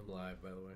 I'm live, by the way.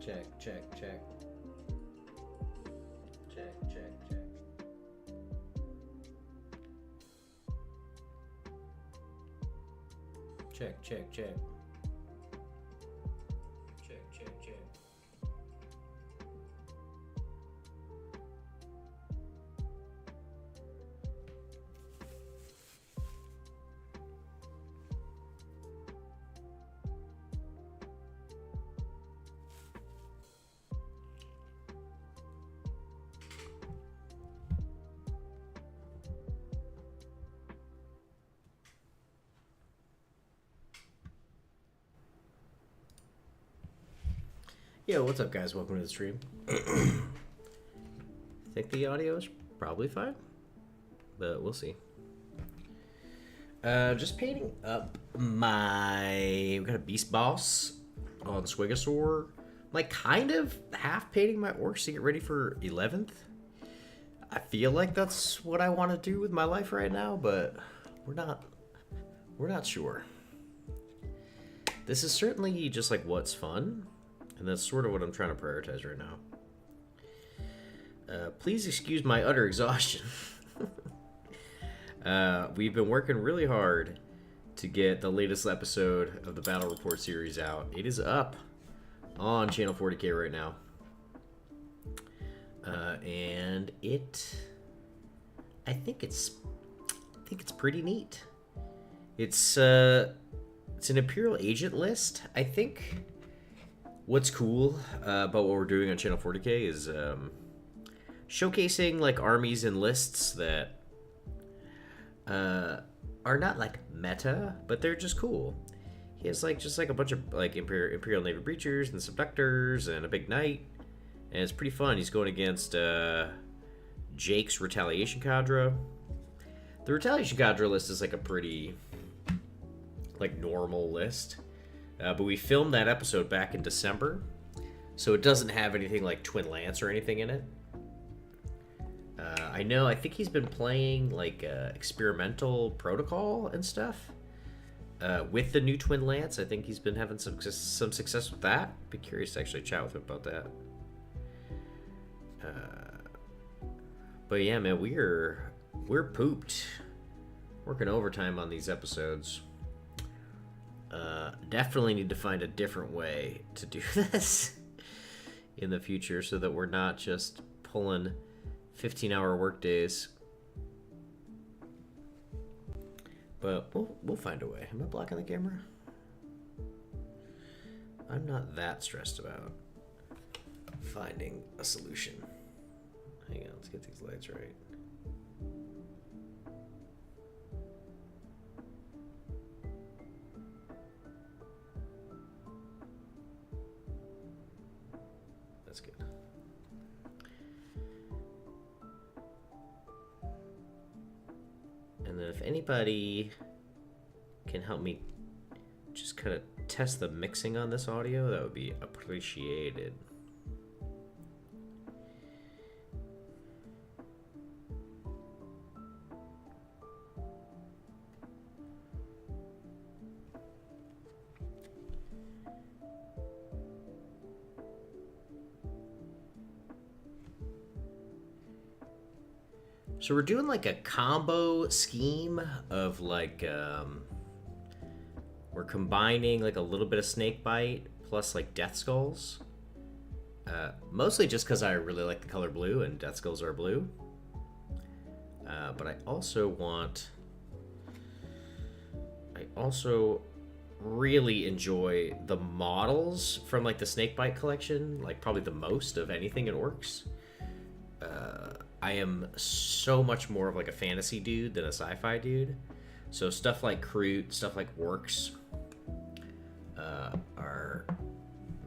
Check, check, check. Check, check, check. Check, check, check. Check, check, check. Yo, what's up, guys? Welcome to the stream. Think the audio is probably fine, but we'll see. Just painting up we got a Beast Boss on Squigosaur. Like, kind of half painting my Orkst to get ready for 11th. I feel like that's what I want to do with my life right now, but we're not sure. This is certainly just like what's fun. And that's sort of what I'm trying to prioritize right now. Please excuse my utter exhaustion. We've been working really hard to get the latest episode of the Battle Report series out. It is up on Channel 40K right now. And I think it's pretty neat. It's an Imperial Agent list, I think. What's cool about what we're doing on Channel 40K is showcasing like armies and lists that are not like meta, but they're just cool. He has like just like a bunch of like Imperial Navy Breachers and Subductors and a big knight, and it's pretty fun. He's going against Jake's Retaliation Cadre. The Retaliation Cadre list is like a pretty like normal list. But we filmed that episode back in December, so it doesn't have anything like Twin Lance or anything in it. I think he's been playing like experimental protocol and stuff with the new Twin Lance. I think he's been having some success with that. Be curious to actually chat with him about that. But yeah, man, we're pooped. Working overtime on these episodes. Definitely need to find a different way to do this in the future so that we're not just pulling 15-hour work days. But we'll find a way. Am I blocking the camera? I'm not that stressed about finding a solution. Hang on, let's get these lights right. That's good. And then if anybody can help me just kind of test the mixing on this audio, that would be appreciated. So we're doing like a combo scheme of like, we're combining like a little bit of Snakebite plus like Death Skulls. Mostly just because I really like the color blue and Death Skulls are blue. But I also really enjoy the models from like the Snakebite collection, like probably the most of anything in Orkst. I am so much more of like a fantasy dude than a sci-fi dude. So stuff like Kroot, stuff like Orkst are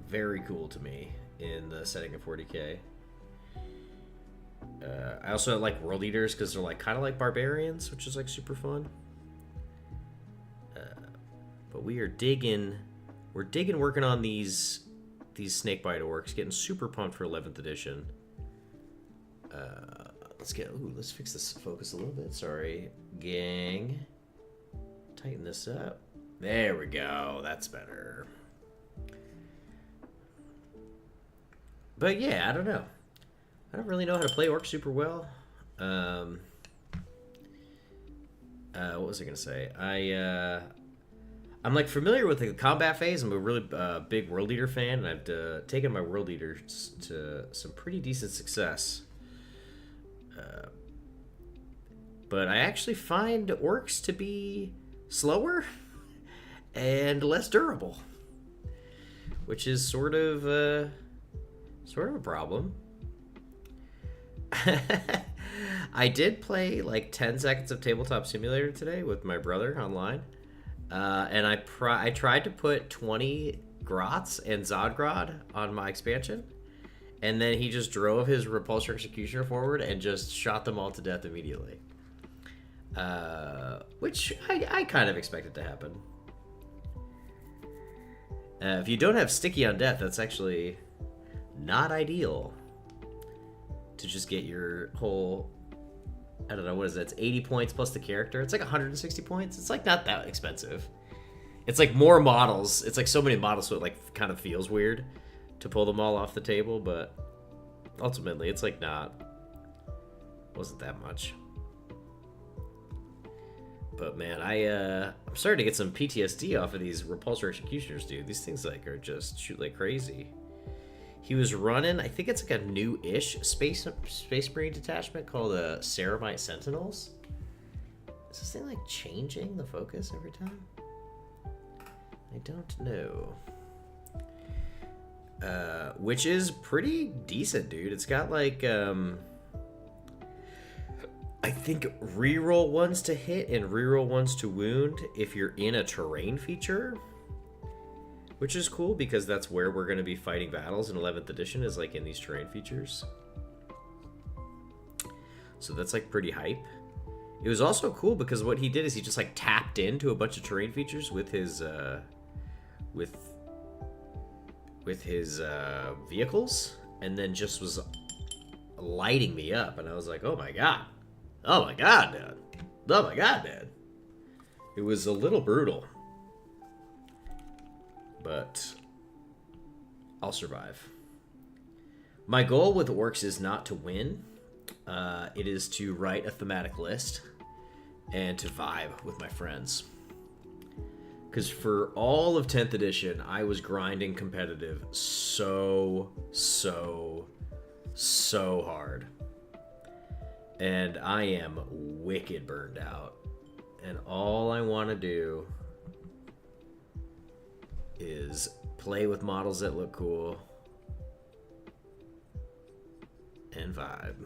very cool to me in the setting of 40k. I also like world eaters because they're like kind of like barbarians, which is like super fun. But we're digging working on these Snakebite orcs, getting super pumped for 11th edition. Let's fix this focus a little bit. Sorry, gang. Tighten this up. There we go. That's better. But yeah, I don't know. I don't really know how to play orcs super well. What was I gonna say? I'm like familiar with the combat phase. I'm a really big world eater fan, and I've taken my world eaters to some pretty decent success. But I actually find orcs to be slower and less durable, which is sort of a problem. I did play like 10 seconds of Tabletop Simulator today with my brother online, and I tried to put 20 Grots and Zodgrod on my expansion, and then he just drove his Repulsor Executioner forward and just shot them all to death immediately. Which I kind of expected to happen. If you don't have Sticky on Death, that's actually not ideal to just get your whole, I don't know, what is that? It's 80 points plus the character. It's like 160 points. It's like not that expensive. It's like more models. It's like so many models, so it like kind of feels weird to pull them all off the table, but ultimately it's like wasn't that much. But man, I'm starting to get some PTSD off of these Repulsor Executioners, dude. These things like are just shoot like crazy. He was running, I think it's like a new-ish Space Marine detachment called Ceramite Sentinels. Is this thing like changing the focus every time? I don't know. Which is pretty decent, dude. It's got like I think reroll ones to hit and reroll ones to wound if you're in a terrain feature, which is cool because that's where we're going to be fighting battles in 11th edition, is like in these terrain features. So that's like pretty hype. It was also cool because what he did is he just like tapped into a bunch of terrain features with his vehicles, and then just was lighting me up, and I was like, oh my god, Dad. Oh my god, Dad. It was a little brutal, but I'll survive. My goal with Orkst is not to win. It is to write a thematic list and to vibe with my friends. Because for all of 10th edition, I was grinding competitive so hard. And I am wicked burned out. And all I want to do is play with models that look cool and vibe.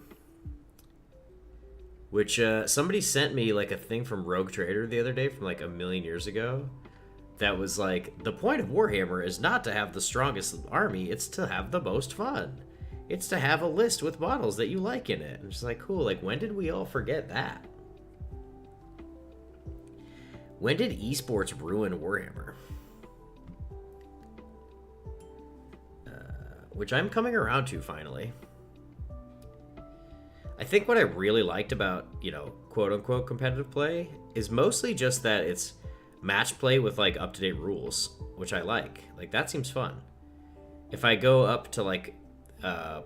Which somebody sent me like a thing from Rogue Trader the other day from like a million years ago that was like, the point of Warhammer is not to have the strongest army, it's to have the most fun. It's to have a list with models that you like in it. And it's like, cool, like when did we all forget that? When did esports ruin Warhammer? Which I'm coming around to finally. I think what I really liked about, quote-unquote competitive play is mostly just that it's match play with, like, up-to-date rules, which I like. Like, that seems fun. If I go up to, like,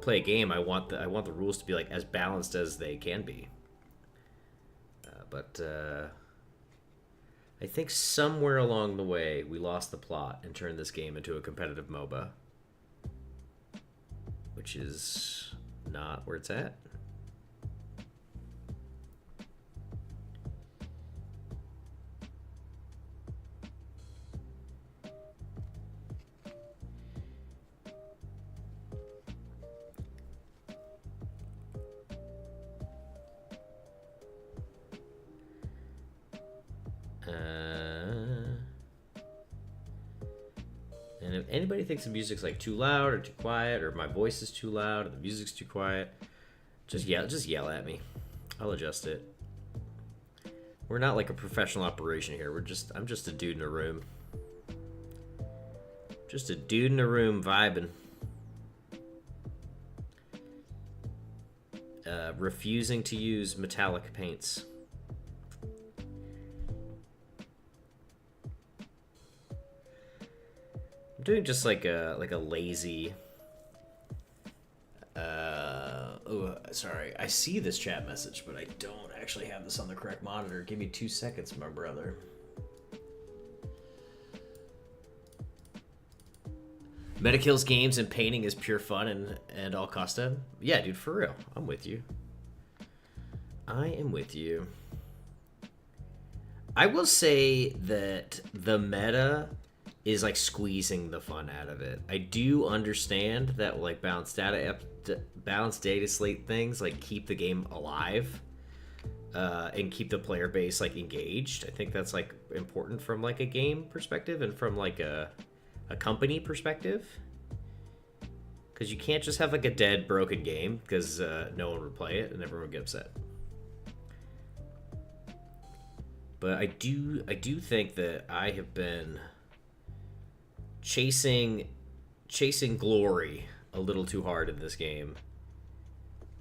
play a game, I want the rules to be, like, as balanced as they can be. But I think somewhere along the way, we lost the plot and turned this game into a competitive MOBA. Which is not where it's at. And if anybody thinks the music's like too loud or too quiet, or my voice is too loud or the music's too quiet, just yell at me. I'll adjust it. We're not like a professional operation here. I'm just a dude in a room. Just a dude in a room vibing. Refusing to use metallic paints. I'm doing just like a lazy. Oh, sorry. I see this chat message, but I don't actually have this on the correct monitor. Give me 2 seconds, my brother. Metakills games and painting is pure fun and all costa. Yeah, dude, for real. I'm with you. I am with you. I will say that the meta is like squeezing the fun out of it. I do understand that like balanced data slate things like keep the game alive and keep the player base like engaged. I think that's like important from like a game perspective and from like a company perspective, because you can't just have like a dead broken game because no one would play it and everyone would get upset. But I do think that I have been chasing glory a little too hard in this game,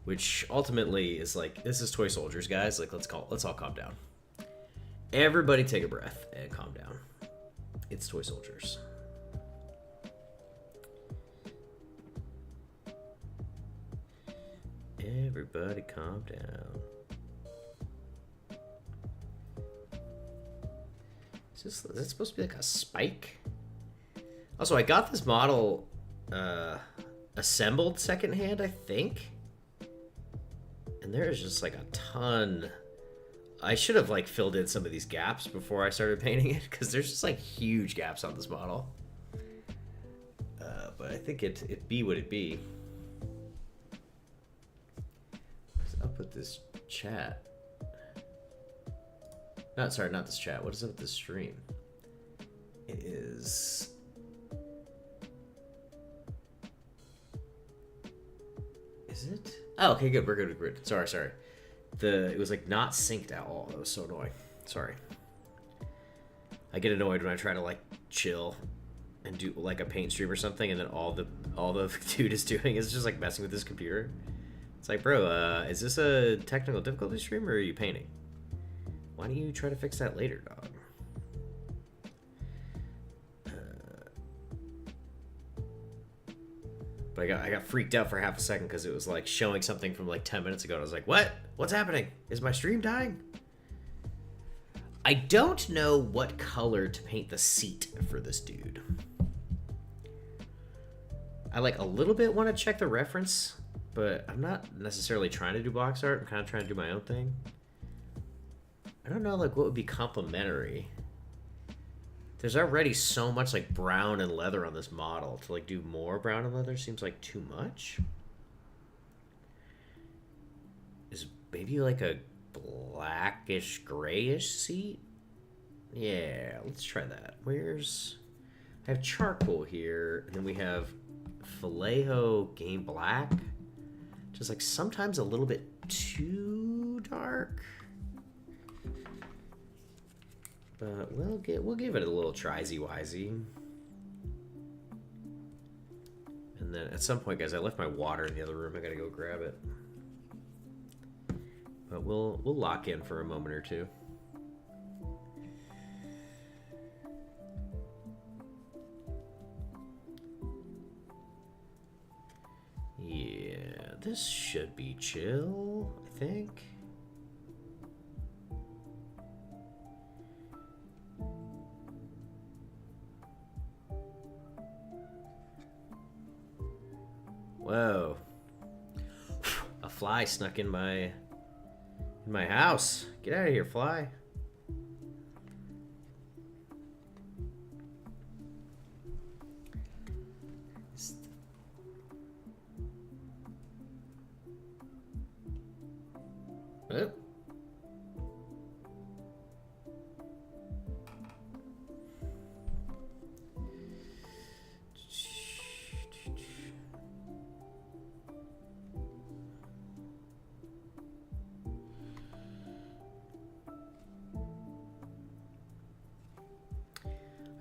which ultimately is like, this is toy soldiers, guys. Like, let's all calm down. Everybody take a breath and calm down. It's toy soldiers. Everybody calm down. Is that supposed to be like a spike? Also, I got this model assembled secondhand, I think. And there is just like a ton. I should have like filled in some of these gaps before I started painting it, because there's just like huge gaps on this model. But I think it be what it be. What's up with this chat? Not this chat. What is up with this stream? It is... Is it? Oh, okay, good. We're good. Sorry. It was like not synced at all. That was so annoying. Sorry. I get annoyed when I try to like chill and do like a paint stream or something, and then all the dude is doing is just like messing with his computer. It's like, bro, is this a technical difficulty stream or are you painting? Why don't you try to fix that later, dog? But I got freaked out for half a second because it was like showing something from like 10 minutes ago. And I was like, what? What's happening? Is my stream dying? I don't know what color to paint the seat for this dude. I like a little bit want to check the reference, but I'm not necessarily trying to do box art. I'm kind of trying to do my own thing. I don't know like what would be complementary. There's already so much like brown and leather on this model. To like do more brown and leather seems like too much. Is maybe like a blackish grayish seat? Yeah, let's try that. I have charcoal here, and then we have Vallejo Game Black. Just like sometimes a little bit too dark. But we'll give it a little try-zy-wisey. And then at some point, guys, I left my water in the other room. I gotta go grab it. But we'll lock in for a moment or two. Yeah, this should be chill, I think. Whoa. A fly snuck in my house. Get out of here, fly. Oh.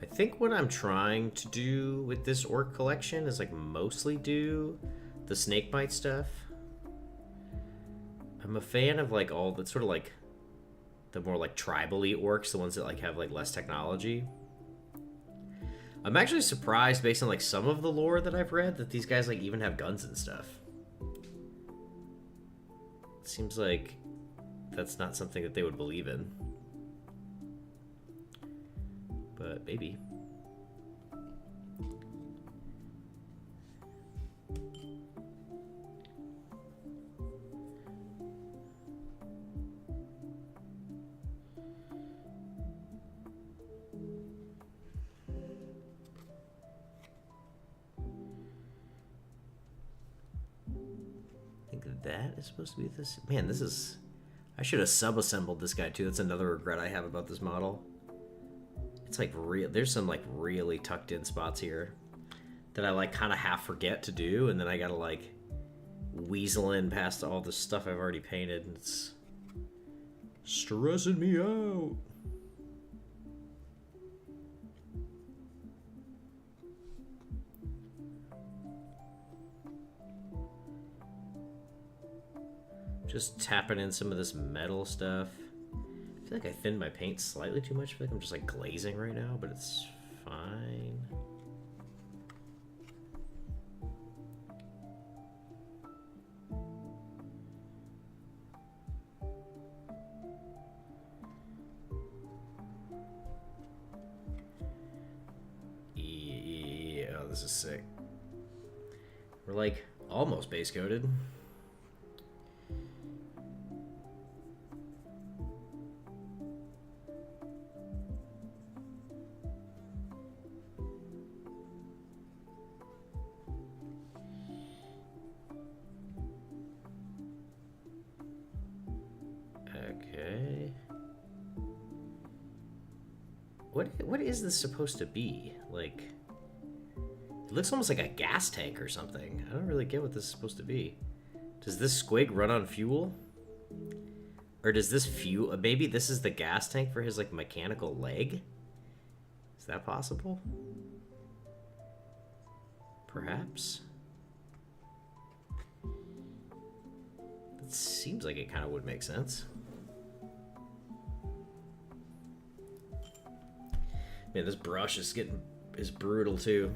I think what I'm trying to do with this orc collection is like mostly do the snakebite stuff. I'm a fan of like all the sort of like the more like tribal-y orcs, the ones that like have like less technology. I'm actually surprised based on like some of the lore that I've read that these guys like even have guns and stuff. It seems like that's not something that they would believe in. But maybe. I think that is supposed to be this. Man, this is... I should have sub-assembled this guy too. That's another regret I have about this model. It's like real. There's some like really tucked in spots here that I like kind of half forget to do, and then I gotta like weasel in past all the stuff I've already painted. And it's stressing me out. Just tapping in some of this metal stuff. I feel like I thinned my paint slightly too much. I feel like I'm just like glazing right now, but it's fine. Yeah, oh, this is sick. We're like almost base coated. Okay. What is this supposed to be? Like, it looks almost like a gas tank or something. I don't really get what this is supposed to be. Does this squig run on fuel? Or does this fuel... Maybe this is the gas tank for his, like, mechanical leg? Is that possible? Perhaps? That seems like it kind of would make sense. Man, this brush is brutal too.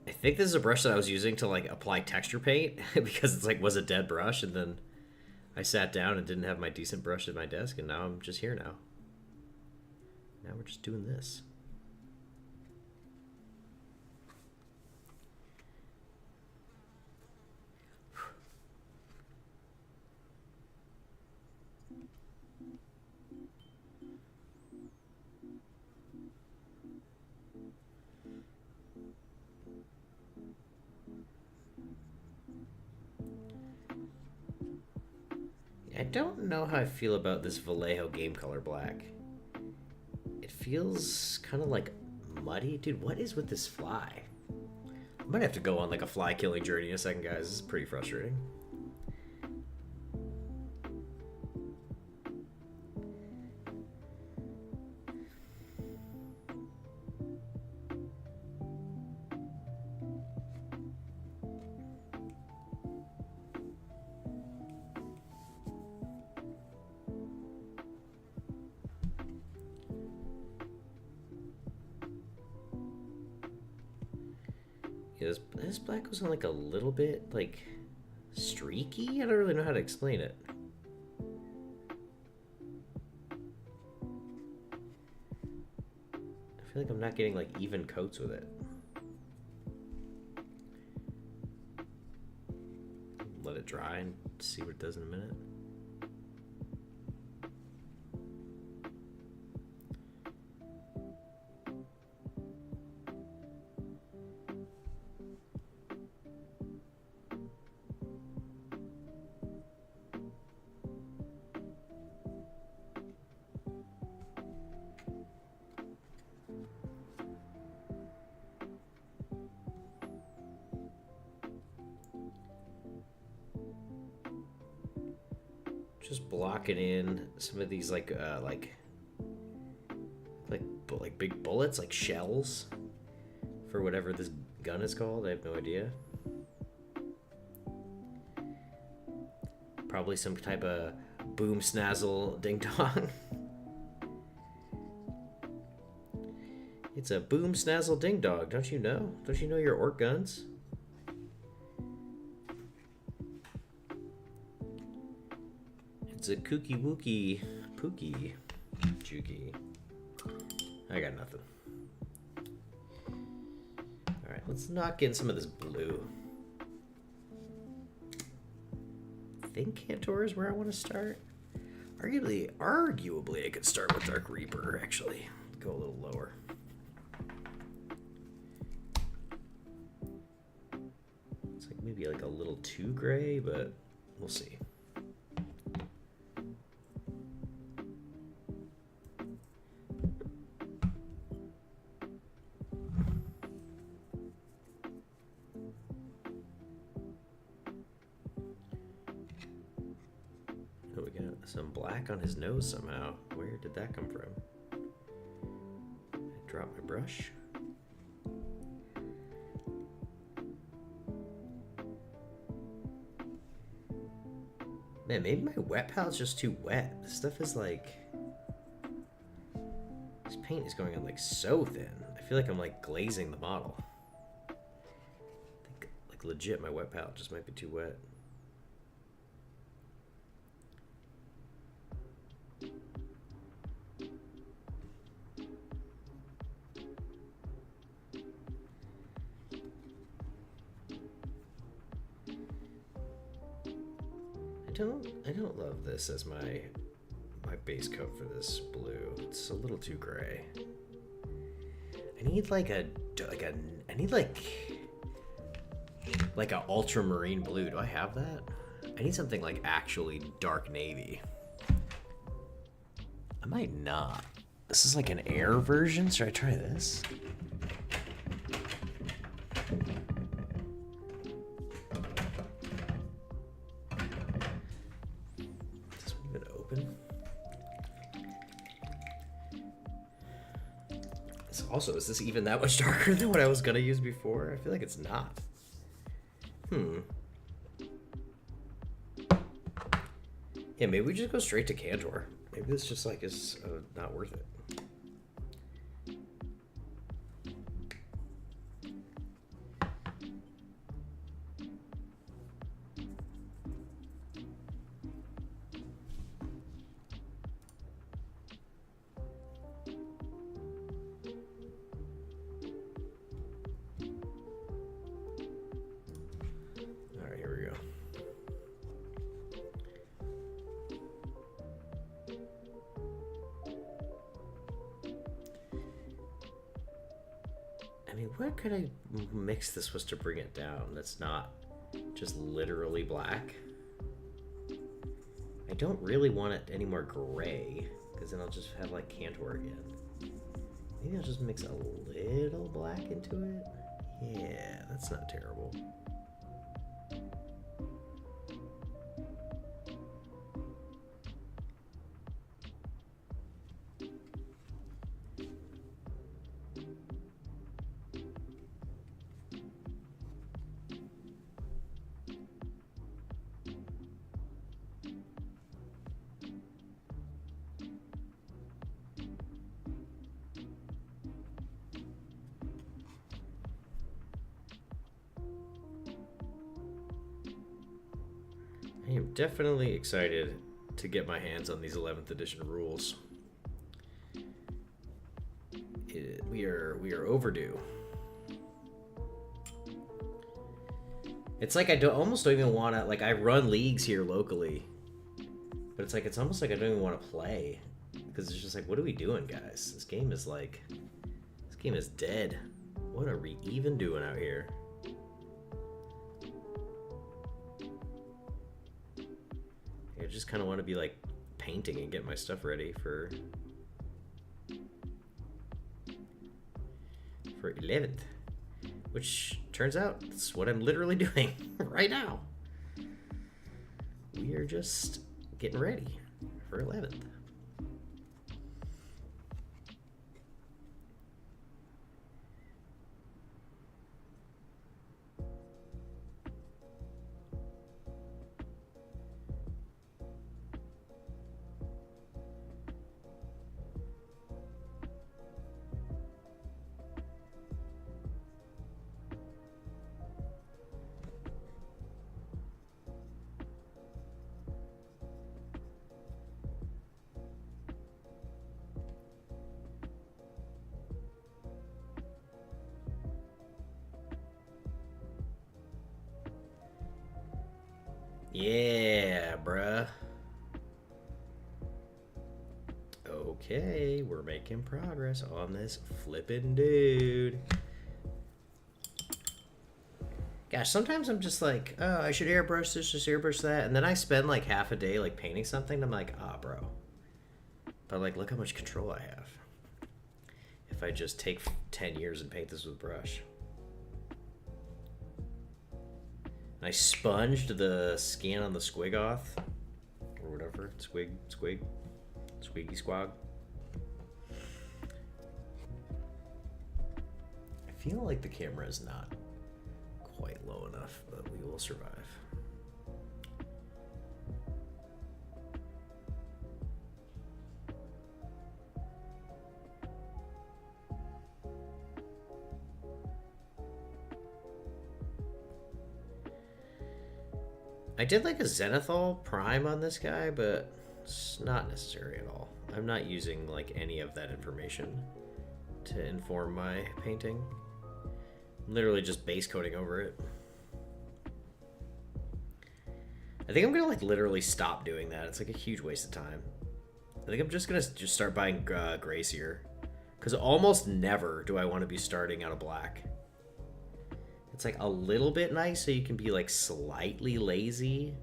I think this is a brush that I was using to like apply texture paint because it's like was a dead brush, and then I sat down and didn't have my decent brush at my desk, and now I'm just here now. Now we're just doing this. I don't know how I feel about this Vallejo game color black. It feels kind of like muddy. Dude, what is with this fly? I might have to go on like a fly killing journey in a second, guys. This is pretty frustrating. Yeah, this black was on like a little bit like streaky. I don't really know how to explain it. I feel like I'm not getting like even coats with it. Let it dry and see what it does in a minute. Just blocking in some of these like Like big bullets, like shells, for whatever this gun is called. I have no idea. Probably some type of boom snazzle ding dong. It's a boom snazzle ding dong, don't you know? Don't you know your orc guns? It's a kooky wookie pookie jookie. I got nothing. Alright, let's knock in some of this blue. I think Cantor is where I want to start. Arguably I could start with Dark Reaper, actually. Go a little lower. It's like maybe like a little too gray, but we'll see. Some black on his nose somehow. Where did that come from? I dropped my brush. Man, maybe my wet palette's just too wet. This stuff is like... This paint is going on like so thin. I feel like I'm like glazing the model. I think like legit my wet palette just might be too wet. I don't love this as my base coat for this blue. It's a little too gray. I need like a ultramarine blue. Do I have that? I need something like actually dark navy. I might not. This is like an air version. Should I try this? Also, is this even that much darker than what I was gonna use before? I feel like it's not. Yeah, maybe we just go straight to Cantor. Maybe this just like is not worth it. I mean, what could I mix this with to bring it down that's not just literally black? I don't really want it any more gray, because then I'll just have like Cantor again. Maybe I'll just mix a little black into it. Yeah, that's not terrible. I am definitely excited to get my hands on these 11th edition rules. We are overdue. It's like almost don't even want to, like, I run leagues here locally, but it's almost like I don't even want to play, because it's just like, what are we doing, guys? This game is dead. What are we even doing out here? I just kind of want to be like painting and get my stuff ready for 11th, which turns out it's what I'm literally doing right now. We are just getting ready for 11th. Yeah, bruh. Okay, we're making progress on this flippin' dude. Gosh, sometimes I'm just like, oh, I should airbrush this, just airbrush that, and then I spend like half a day like painting something. And I'm like, ah, bro. But like, look how much control I have. If I just take 10 years and paint this with a brush. And I sponged the skin on the squig off, or whatever, squiggy squag. I feel like the camera is not quite low enough, but we will survive. I did like a zenithal prime on this guy, but it's not necessary at all. I'm not using like any of that information to inform my painting. I'm literally just base coating over it. I think I'm gonna like literally stop doing that. It's like a huge waste of time. I think I'm just gonna start buying grays here, because almost never do I want to be starting out of black. It's like a little bit nice so you can be like slightly lazy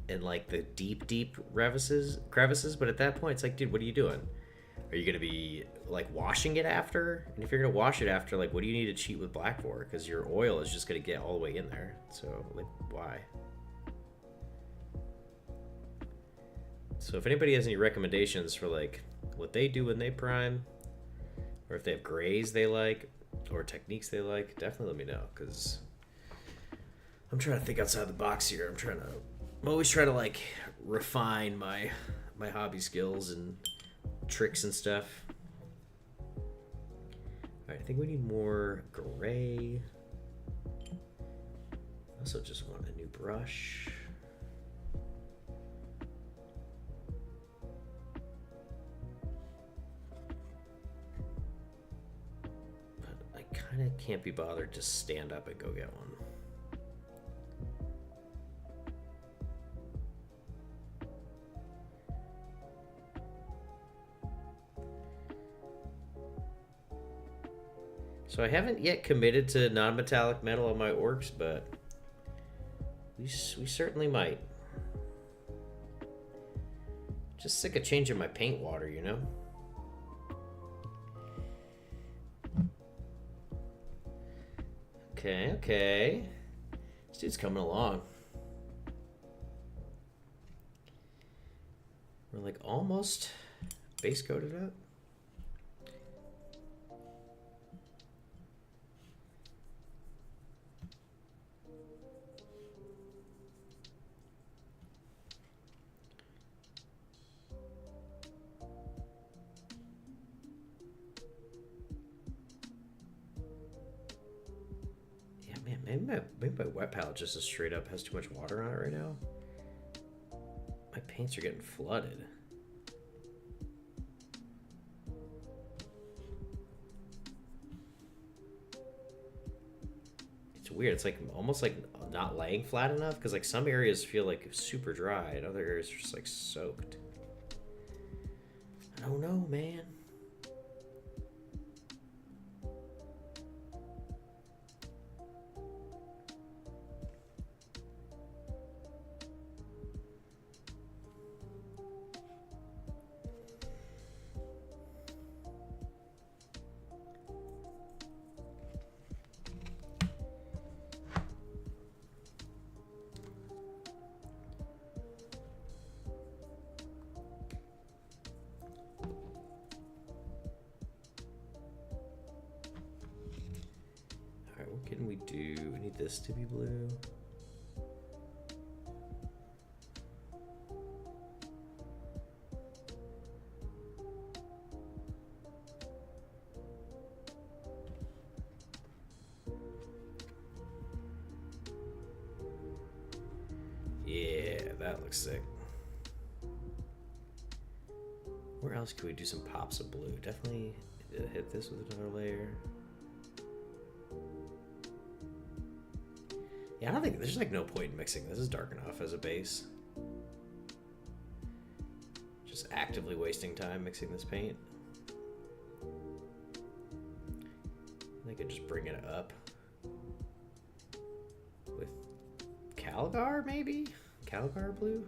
in like the deep crevices, but at that point it's like, dude, what are you doing? Are you gonna be like washing it after? And if you're gonna wash it after, like, what do you need to cheat with black for? Because your oil is just gonna get all the way in there. So like, why? So if anybody has any recommendations for like what they do when they prime, or if they have grays they like, or techniques they like, definitely let me know, because I'm trying to think outside the box here. I'm always trying to like refine my hobby skills and tricks and stuff. Alright, I think we need more gray. Also just want a new brush. Kind of can't be bothered to stand up and go get one. So I haven't yet committed to non-metallic metal on my orcs, but we certainly might. Just sick of changing my paint water, you know? Okay. This dude's coming along. We're like almost base coated up. Maybe my wet palette just is straight up has too much water on it right now. My paints are getting flooded. It's weird. It's like almost like not laying flat enough, because like some areas feel like super dry and other areas are just like soaked. I don't know, man. What can we do? We need this to be blue. Yeah, that looks sick. Where else could we do some pops of blue? Definitely hit this with another layer. Yeah, I don't think there's like no point in mixing. This is dark enough as a base. Just actively wasting time mixing this paint. I could just bring it up with Calgar, maybe? Calgar blue?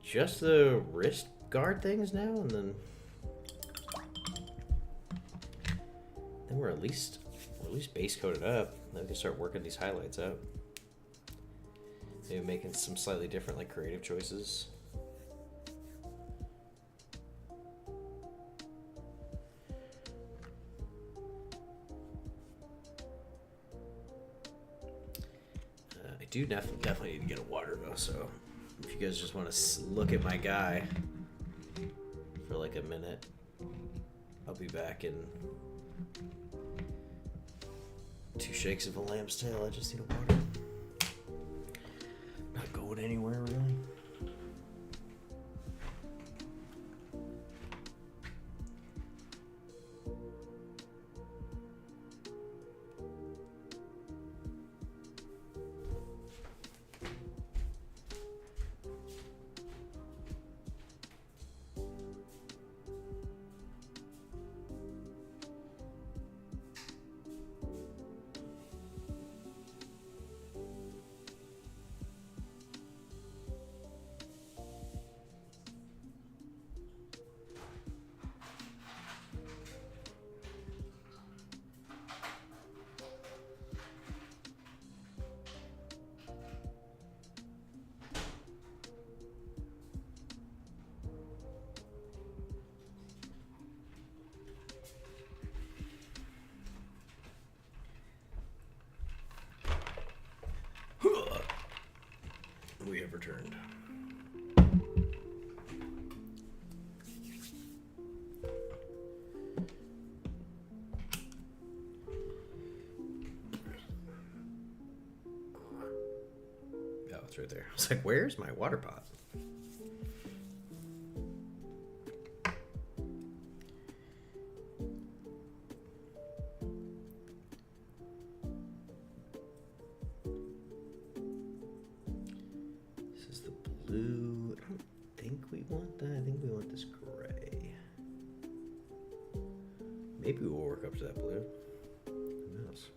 Just the wrist guard things now, and then we're at least base coated up. Then we can start working these highlights out. Maybe making some slightly different like creative choices. I do definitely need to get a water though, so if you guys just want to look at my guy for like a minute, I'll be back in 2 shakes of a lamb's tail. I just need a water. Not going anywhere really. We have returned. Oh, it's right there. I was like, where's my water pot? Blue. I don't think we want that. I think we want this gray. Maybe we'll work up to that blue. Who knows?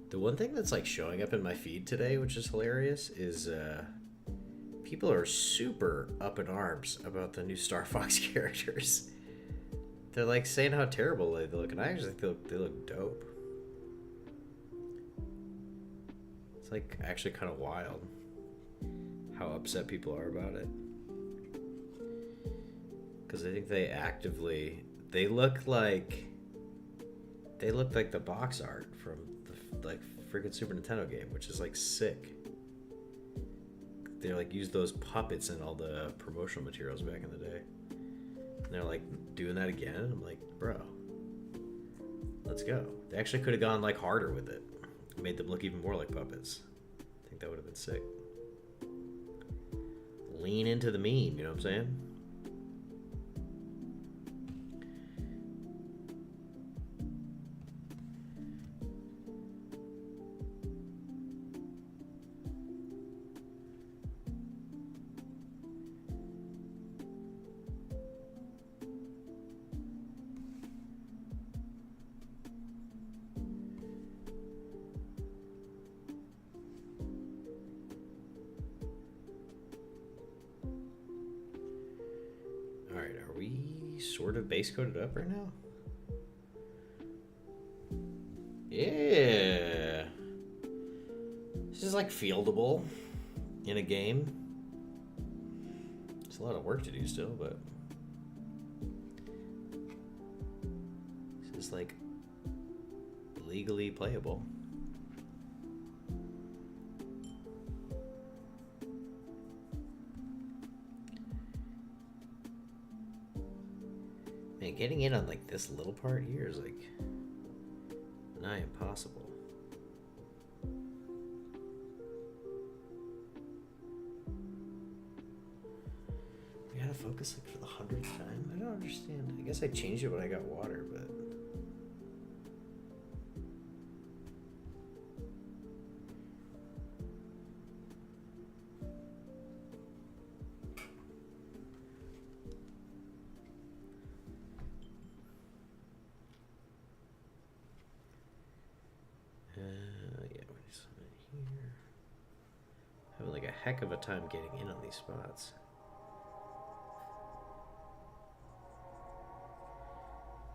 The one thing that's like showing up in my feed today, which is hilarious, is people are super up in arms about the new Star Fox characters. They're like saying how terrible they look, and I actually think they look dope. It's like actually kind of wild how upset people are about it. Because I think they look like the box art from the like freaking Super Nintendo game, which is like sick. They like used those puppets in all the promotional materials back in the day. And they're like doing that again. I'm like, bro, let's go. They actually could have gone like harder with it. Made them look even more like puppets. I think that would have been sick. Lean into the meme, you know what I'm saying? Alright, are we sort of base coated up right now? Yeah. This is like fieldable in a game. It's a lot of work to do still, but this is like legally playable. Man, getting in on like this little part here is like nigh impossible. We gotta focus like for the 100th time? I don't understand. I guess I changed it when I got water, but yeah, we need something here. Having like a heck of a time getting in on these spots.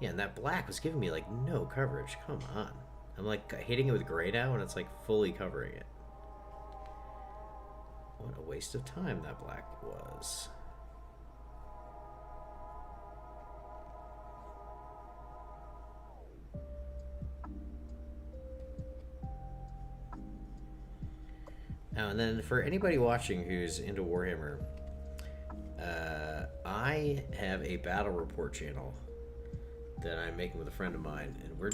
Yeah, and that black was giving me like no coverage. Come on. I'm like hitting it with gray now and it's like fully covering it. What a waste of time that black was. Oh, and then for anybody watching who's into Warhammer, I have a battle report channel that I'm making with a friend of mine, and we're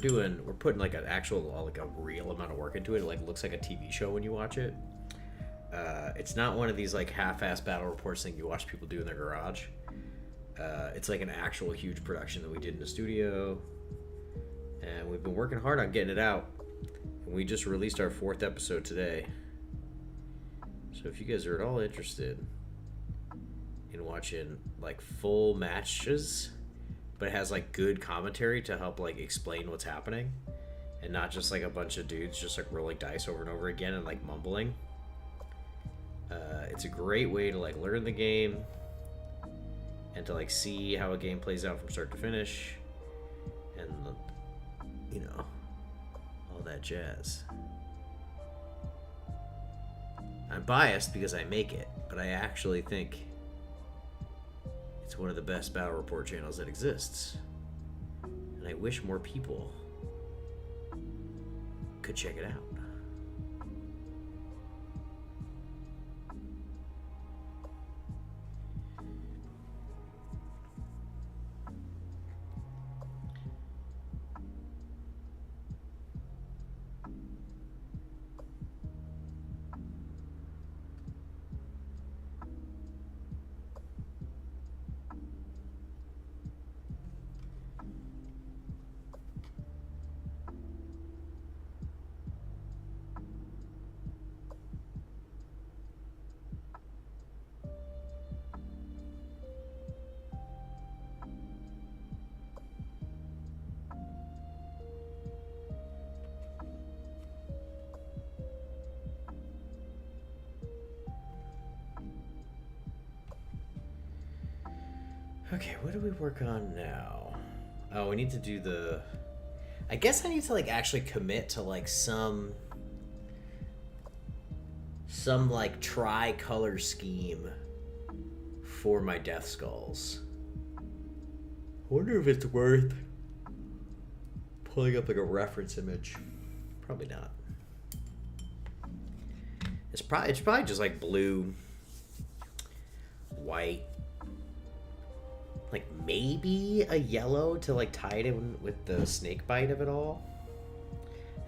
putting like an actual, like a real amount of work into it. It like looks like a TV show when you watch it. It's not one of these like half-ass battle reports thing you watch people do in their garage. It's like an actual huge production that we did in the studio, and we've been working hard on getting it out. And we just released our 4th episode today. So if you guys are at all interested in watching like full matches, but it has like good commentary to help like explain what's happening, and not just like a bunch of dudes just like rolling dice over and over again and like mumbling, it's a great way to like learn the game and to like see how a game plays out from start to finish, and you know, all that jazz. I'm biased because I make it, but I actually think it's one of the best battle report channels that exists. And I wish more people could check it out. Okay, what do we work on now? Oh, we need to do the... I guess I need to like actually commit to like some like tri-color scheme for my death skulls. I wonder if it's worth pulling up like a reference image. Probably not. It's probably just like blue, white, like maybe a yellow to like tie it in with the snake bite of it all.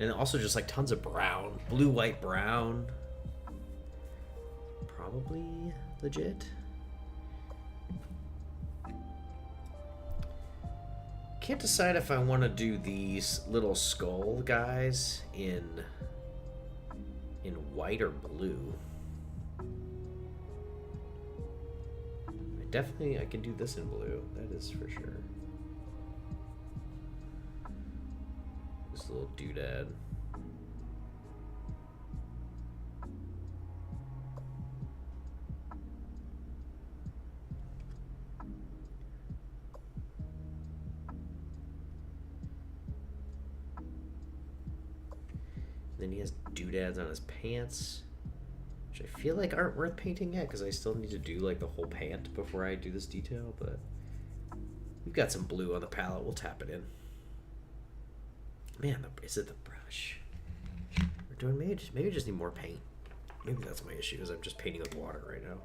And also just like tons of brown, blue, white, brown. Probably legit. Can't decide if I want to do these little skull guys in white or blue. I can do this in blue. That is for sure. This little doodad. Then he has doodads on his pants, which I feel like aren't worth painting yet because I still need to do like the whole pant before I do this detail. But we've got some blue on the palette. We'll tap it in. Man, is it the brush? We're doing maybe we just need more paint. Maybe that's my issue. Is I'm just painting with water right now.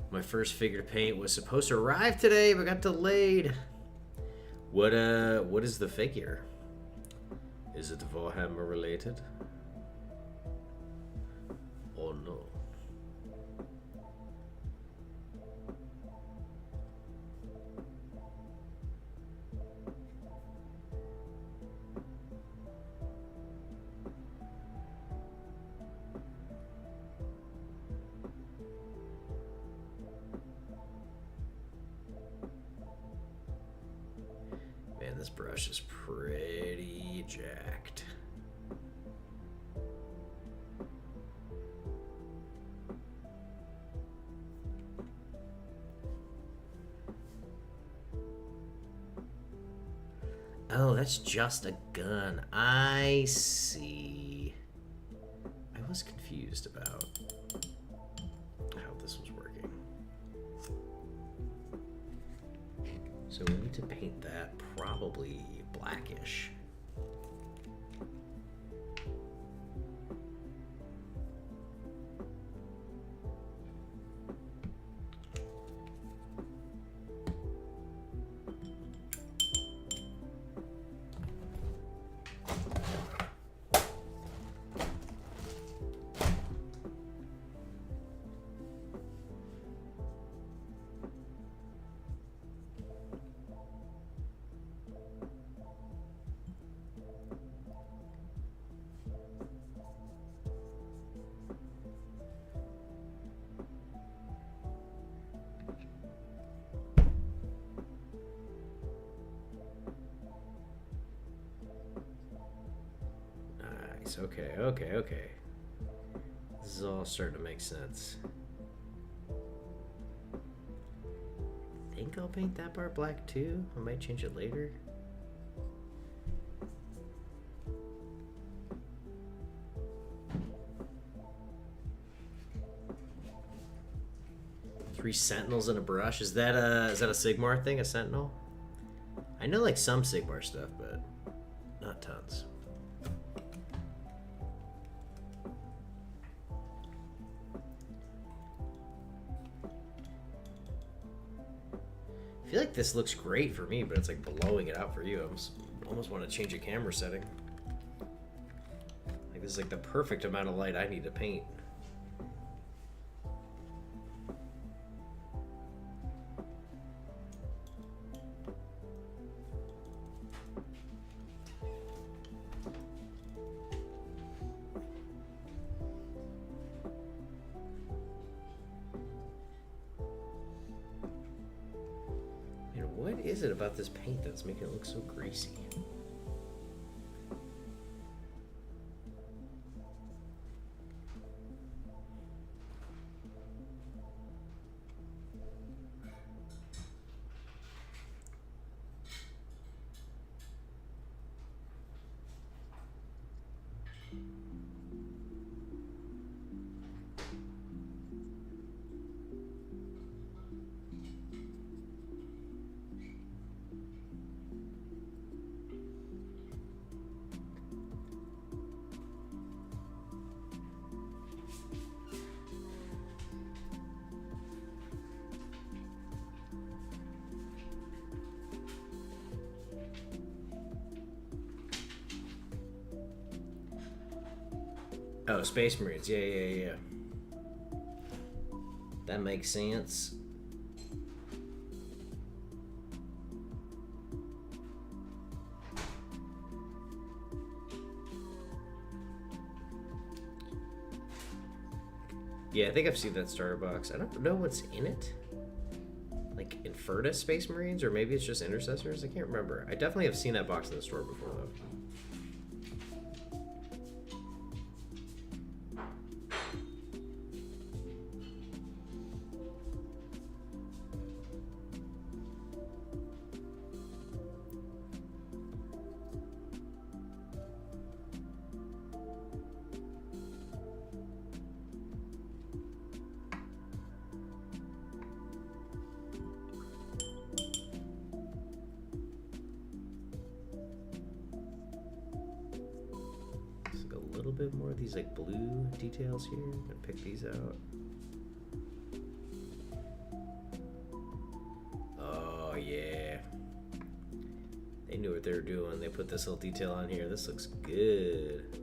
My first figure to paint was supposed to arrive today, but got delayed. What is the figure? Is it Warhammer related? Oh no. This brush is pretty jacked. Oh, that's just a gun. I see. I was confused about how this was working. So we need to paint that probably blackish. Okay. This is all starting to make sense. I think I'll paint that part black too. I might change it later. Three sentinels and a brush. Is that a Sigmar thing? A sentinel? I know like some Sigmar stuff, but not tons. I feel like this looks great for me, but it's like blowing it out for you. I almost want to change a camera setting. Like this is like the perfect amount of light I need to paint. What is it about this paint that's making it look so greasy? Oh, Space Marines. Yeah. That makes sense. Yeah, I think I've seen that starter box. I don't know what's in it. Like Inferta Space Marines, or maybe it's just Intercessors. I can't remember. I definitely have seen that box in the store before, though. A little bit more of these like blue details here. I'm gonna pick these out. Oh yeah, they knew what they were doing. They put this little detail on here. This looks good.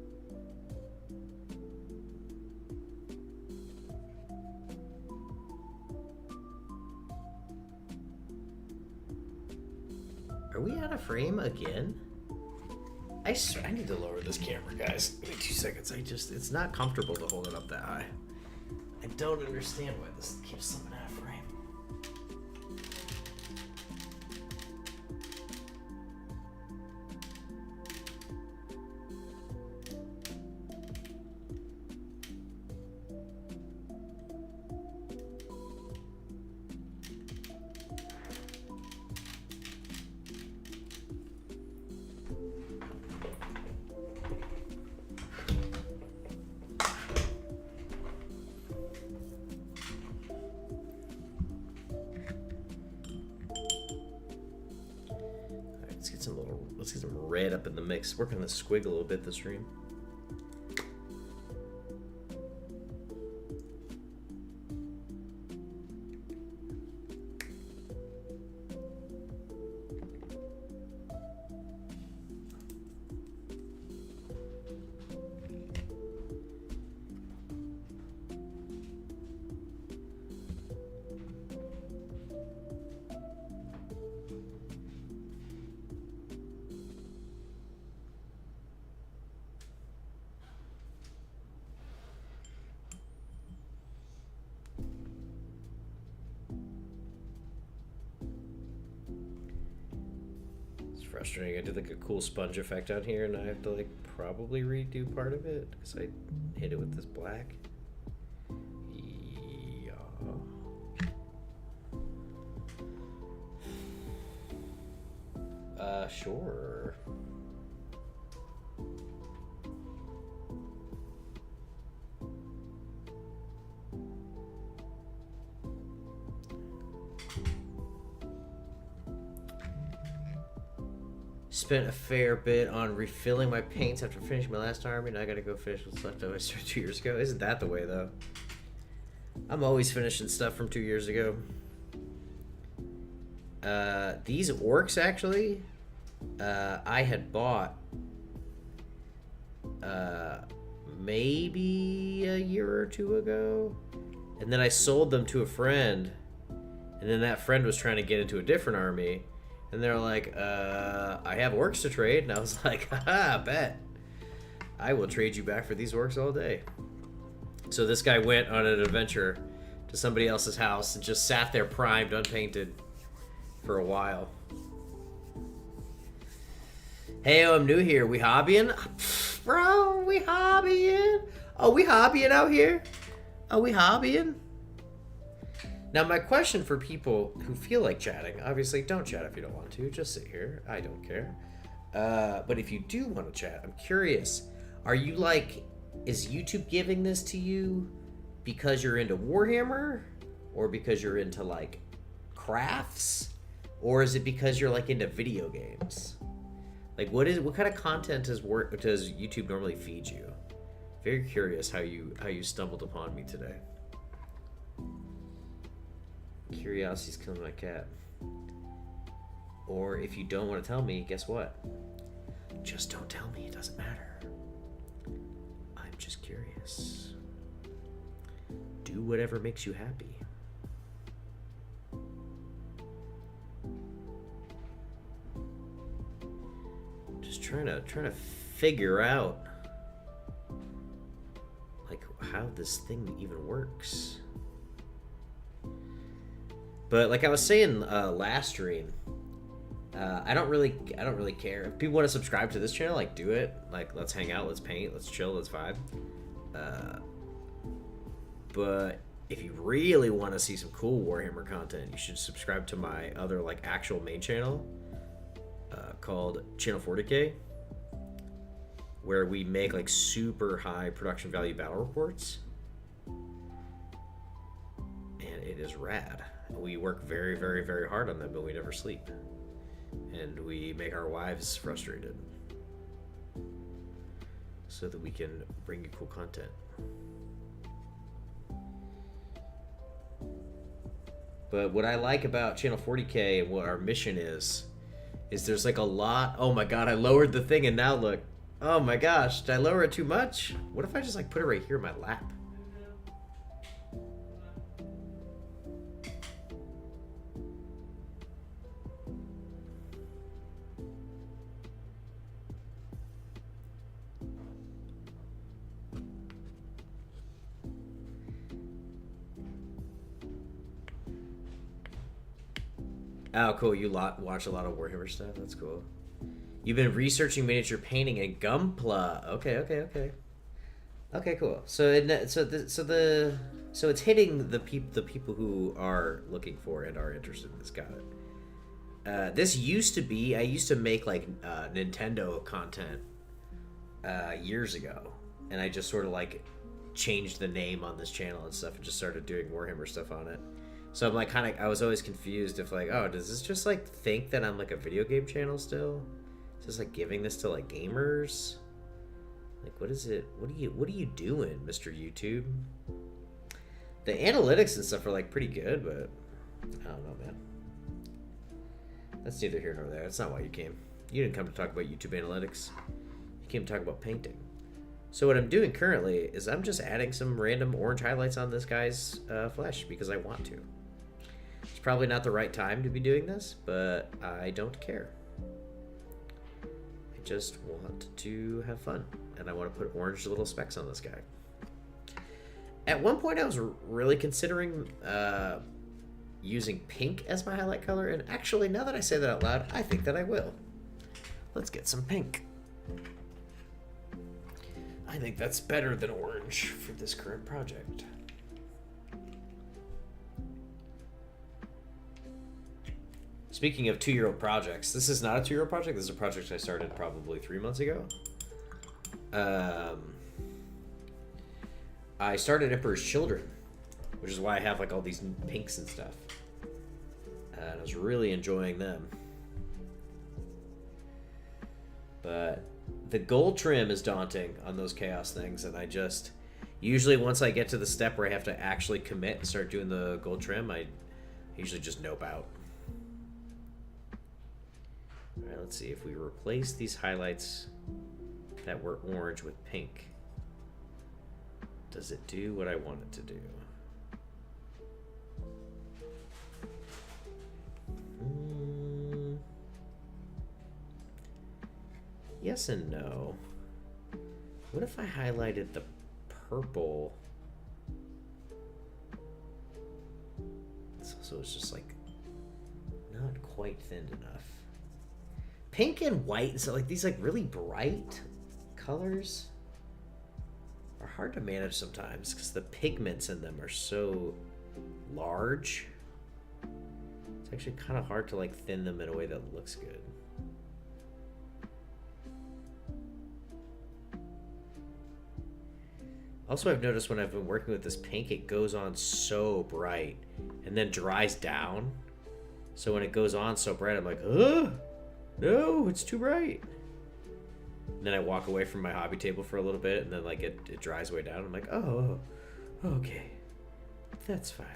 Are we out of frame again? I need to lower this camera, guys. Give me 2 seconds. It's not comfortable to hold it up that high. I don't understand why this keeps slipping out of frame. Let's get some red up in the mix. Working the squig a little bit this stream. Frustrating. I did like a cool sponge effect on here, and I have to like probably redo part of it because I hit it with this black. Yeah. Sure. Spent a fair bit on refilling my paints after finishing my last army, and I gotta go finish what's left over 2 years ago. Isn't that the way, though? I'm always finishing stuff from 2 years ago. These orcs, actually, I had bought maybe a year or two ago, and then I sold them to a friend, and then that friend was trying to get into a different army. And they're like, I have orcs to trade. And I was like, haha, bet. I will trade you back for these orcs all day. So this guy went on an adventure to somebody else's house and just sat there primed, unpainted for a while. Hey, I'm new here. We hobbying? Bro, we hobbying? Oh, we hobbying out here? Are we hobbying? Now, my question for people who feel like chatting, obviously don't chat if you don't want to, just sit here, I don't care. But if you do want to chat, I'm curious, are you like, is YouTube giving this to you because you're into Warhammer? Or because you're into like crafts? Or is it because you're like into video games? Like what kind of content does YouTube normally feed you? Very curious how you stumbled upon me today. Curiosity's killing my cat. Or if you don't want to tell me, guess what? Just don't tell me, it doesn't matter. I'm just curious. Do whatever makes you happy. Just trying to figure out like how this thing even works. But like I was saying last stream, I don't really care. If people want to subscribe to this channel, like do it. Like let's hang out, let's paint, let's chill, let's vibe. But if you really want to see some cool Warhammer content, you should subscribe to my other like actual main channel called Channel 40K, where we make like super high production value battle reports, and it is rad. We work very, very, very hard on them, but we never sleep, and we make our wives frustrated so that we can bring you cool content. But what I like about Channel 40K and what our mission is there's like a lot. Oh my god, I lowered the thing and now look. Oh my gosh, did I lower it too much? What if I just like put it right here in my lap? Oh, cool. You watch a lot of Warhammer stuff? That's cool. You've been researching miniature painting and Gunpla. Okay. Okay, cool. So it's hitting the people who are looking for and are interested in this. Got it. This used to be, I used to make like Nintendo content years ago, and I just sort of like changed the name on this channel and stuff and just started doing Warhammer stuff on it. So I'm like I was always confused if like, oh, does this just like think that I'm like a video game channel still? Is this like giving this to like gamers? Like what is it? What are you doing, Mr. YouTube? The analytics and stuff are like pretty good, but I don't know, man. That's neither here nor there. That's not why you came. You didn't come to talk about YouTube analytics. You came to talk about painting. So what I'm doing currently is I'm just adding some random orange highlights on this guy's flesh because I want to. It's probably not the right time to be doing this, but I don't care. I just want to have fun, and I want to put orange little specks on this guy. At one point, I was really considering using pink as my highlight color, and actually, now that I say that out loud, I think that I will. Let's get some pink. I think that's better than orange for this current project. Speaking of 2-year-old projects, this is not a 2-year-old project. This is a project I started probably 3 months ago. I started Emperor's Children, which is why I have like all these pinks and stuff. And I was really enjoying them. But the gold trim is daunting on those chaos things, and I just usually once I get to the step where I have to actually commit and start doing the gold trim, I usually just nope out. All right, let's see if we replace these highlights that were orange with pink. Does it do what I want it to do? Yes and no. What if I highlighted the purple? So it's just like not quite thinned enough. Pink and white, so like these like really bright colors are hard to manage sometimes because the pigments in them are so large. It's actually kind of hard to like thin them in a way that looks good. Also, I've noticed when I've been working with this pink, it goes on so bright and then dries down. So when it goes on so bright, I'm like, ugh, no, it's too bright. And then I walk away from my hobby table for a little bit, and then like it dries way down. I'm like, oh, okay, that's fine.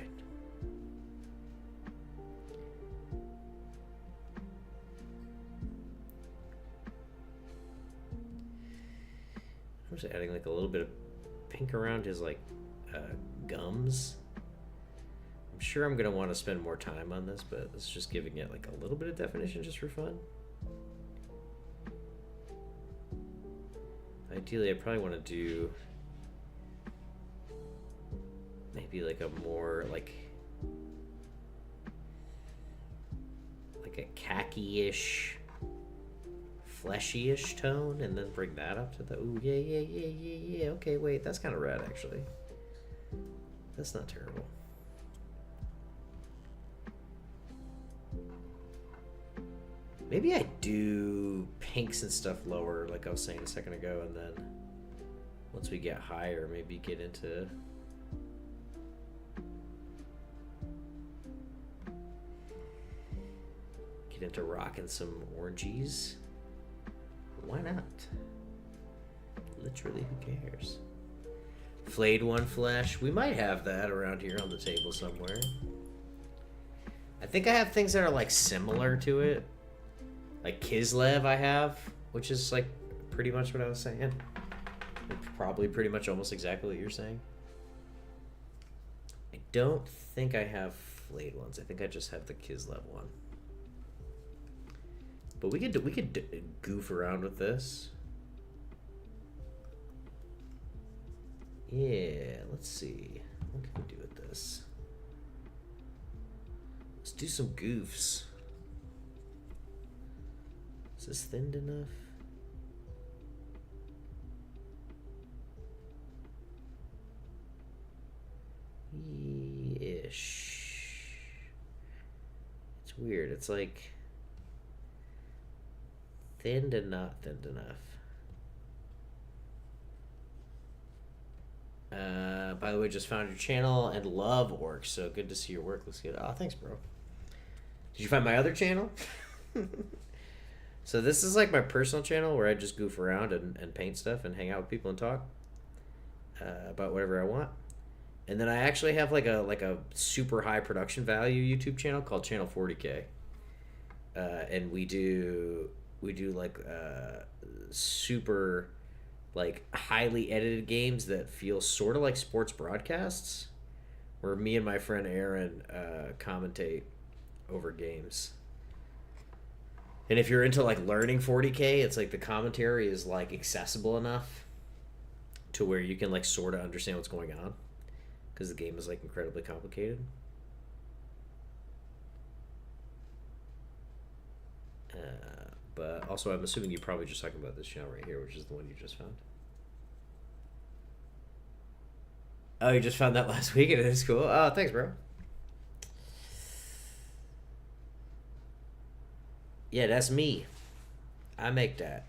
I'm just adding like a little bit of pink around his like gums. I'm sure I'm gonna want to spend more time on this, but it's just giving it like a little bit of definition just for fun. Ideally, I probably want to do be like a more like a khaki-ish, fleshy-ish tone, and then bring that up to the ooh, yeah. Okay, wait, that's kind of rad actually. That's not terrible. Maybe I do pinks and stuff lower, like I was saying a second ago, and then once we get higher, maybe get into rocking some oranges. Why not? Literally, who cares? Flayed one flesh. We might have that around here on the table somewhere. I think I have things that are like similar to it. Like Kislev I have, which is like pretty much what I was saying. Probably pretty much almost exactly what you're saying. I don't think I have flayed ones. I think I just have the Kislev one. But we could goof around with this. Yeah, let's see. What can we do with this? Let's do some goofs. Is this thinned enough? Ish. It's weird. It's like thinned and not thinned enough. By the way, just found your channel and love Orkst, so good to see your work. Looks good. Oh, thanks, bro. Did you find my other channel? So this is like my personal channel where I just goof around and paint stuff and hang out with people and talk about whatever I want. And then I actually have like a super high production value YouTube channel called Channel 40K, and we do like super like highly edited games that feel sort of like sports broadcasts, where me and my friend Aaron commentate over games. And if you're into like learning 40K, it's like the commentary is like accessible enough to where you can like sort of understand what's going on, because the game is like incredibly complicated. But also, I'm assuming you're probably just talking about this channel right here, which is the one you just found. Oh, you just found that last week and it is cool. Oh, thanks, bro. Yeah, that's me. I make that.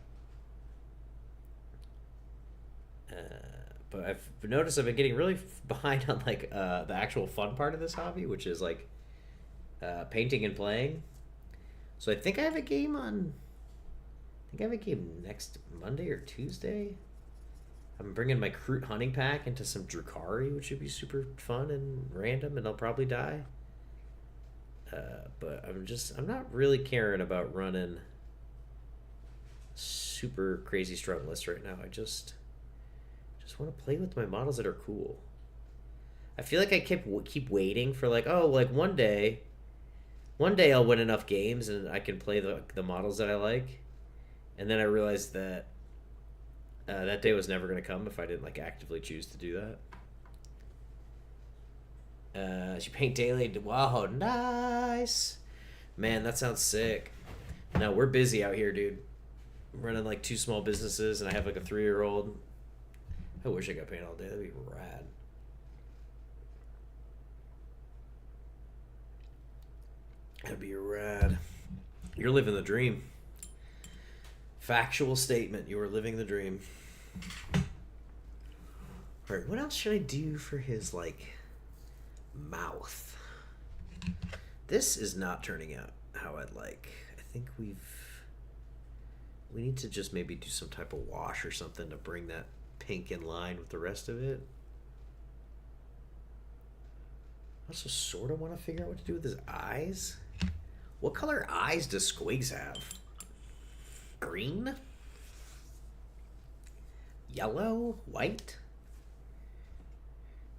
But I've noticed I've been getting really behind on like the actual fun part of this hobby, which is like painting and playing. So I think I have a game on. I think I have a game next Monday or Tuesday. I'm bringing my Kroot hunting pack into some Drukhari, which should be super fun and random, and I'll probably die. But I'm not really caring about running super crazy strong lists right now. I just want to play with my models that are cool. I feel like I keep waiting for like, oh, like one day I'll win enough games and I can play the models that I like. And then I realized that that day was never going to come if I didn't like actively choose to do that. She paint daily. Wow, nice. Man, that sounds sick. No, we're busy out here, dude. I'm running like 2 small businesses, and I have like a 3-year-old. I wish I got paint all day. That'd be rad. That'd be rad. You're living the dream. Factual statement. You are living the dream. Alright, what else should I do for his, like, mouth? This is not turning out how I'd like. I think we need to just maybe do some type of wash or something to bring that pink in line with the rest of it. I also sort of want to figure out what to do with his eyes. What color eyes does Squigs have? Green? Yellow? White?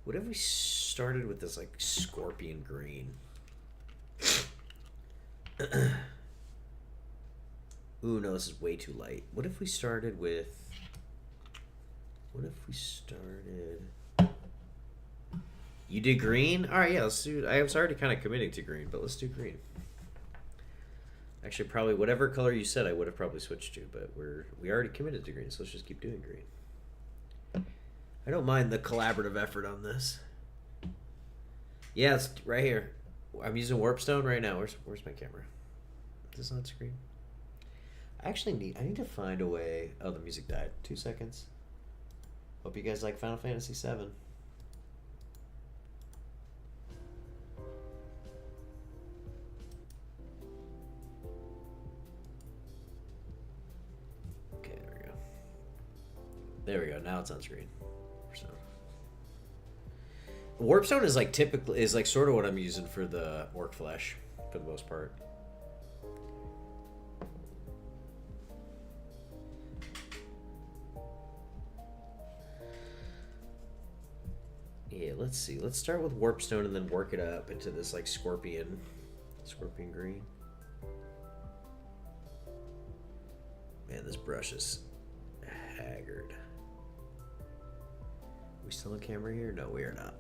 What if we started with this like scorpion green? Ooh, no, this is way too light. What if we started with... You did green? Alright, yeah, let's do... I was already kind of committing to green, but let's do green. Actually, probably whatever color you said I would have probably switched to, but we already committed to green, so let's just keep doing green. I don't mind the collaborative effort on this. Yeah, it's right here. I'm using Warpstone right now. Where's my camera? Is this on screen? I need to find a way... Oh, the music died. 2 seconds. Hope you guys like Final Fantasy VII. Okay, there we go. There we go. Now it's on screen. Warpstone is like sort of what I'm using for the orc flesh for the most part. Yeah, let's see. Let's start with Warpstone and then work it up into this like scorpion green. Man, this brush is haggard. Are we still on camera here? No, we are not.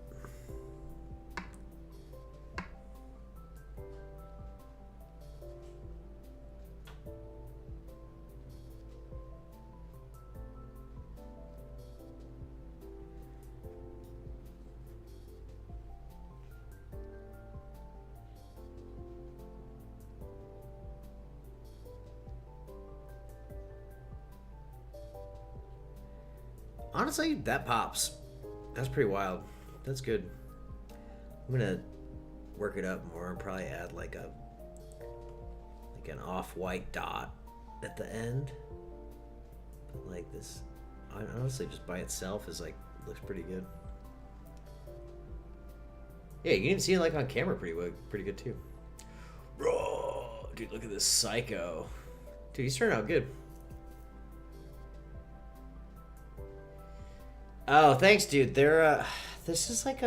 Honestly, that pops. That's pretty wild. That's good. I'm gonna work it up more and probably add like an off-white dot at the end. But like this, honestly, just by itself is like looks pretty good. Yeah, you can even see it like on camera pretty good too. Bro, dude, look at this psycho. Dude, he's turning out good. Oh, thanks, dude. They're this is like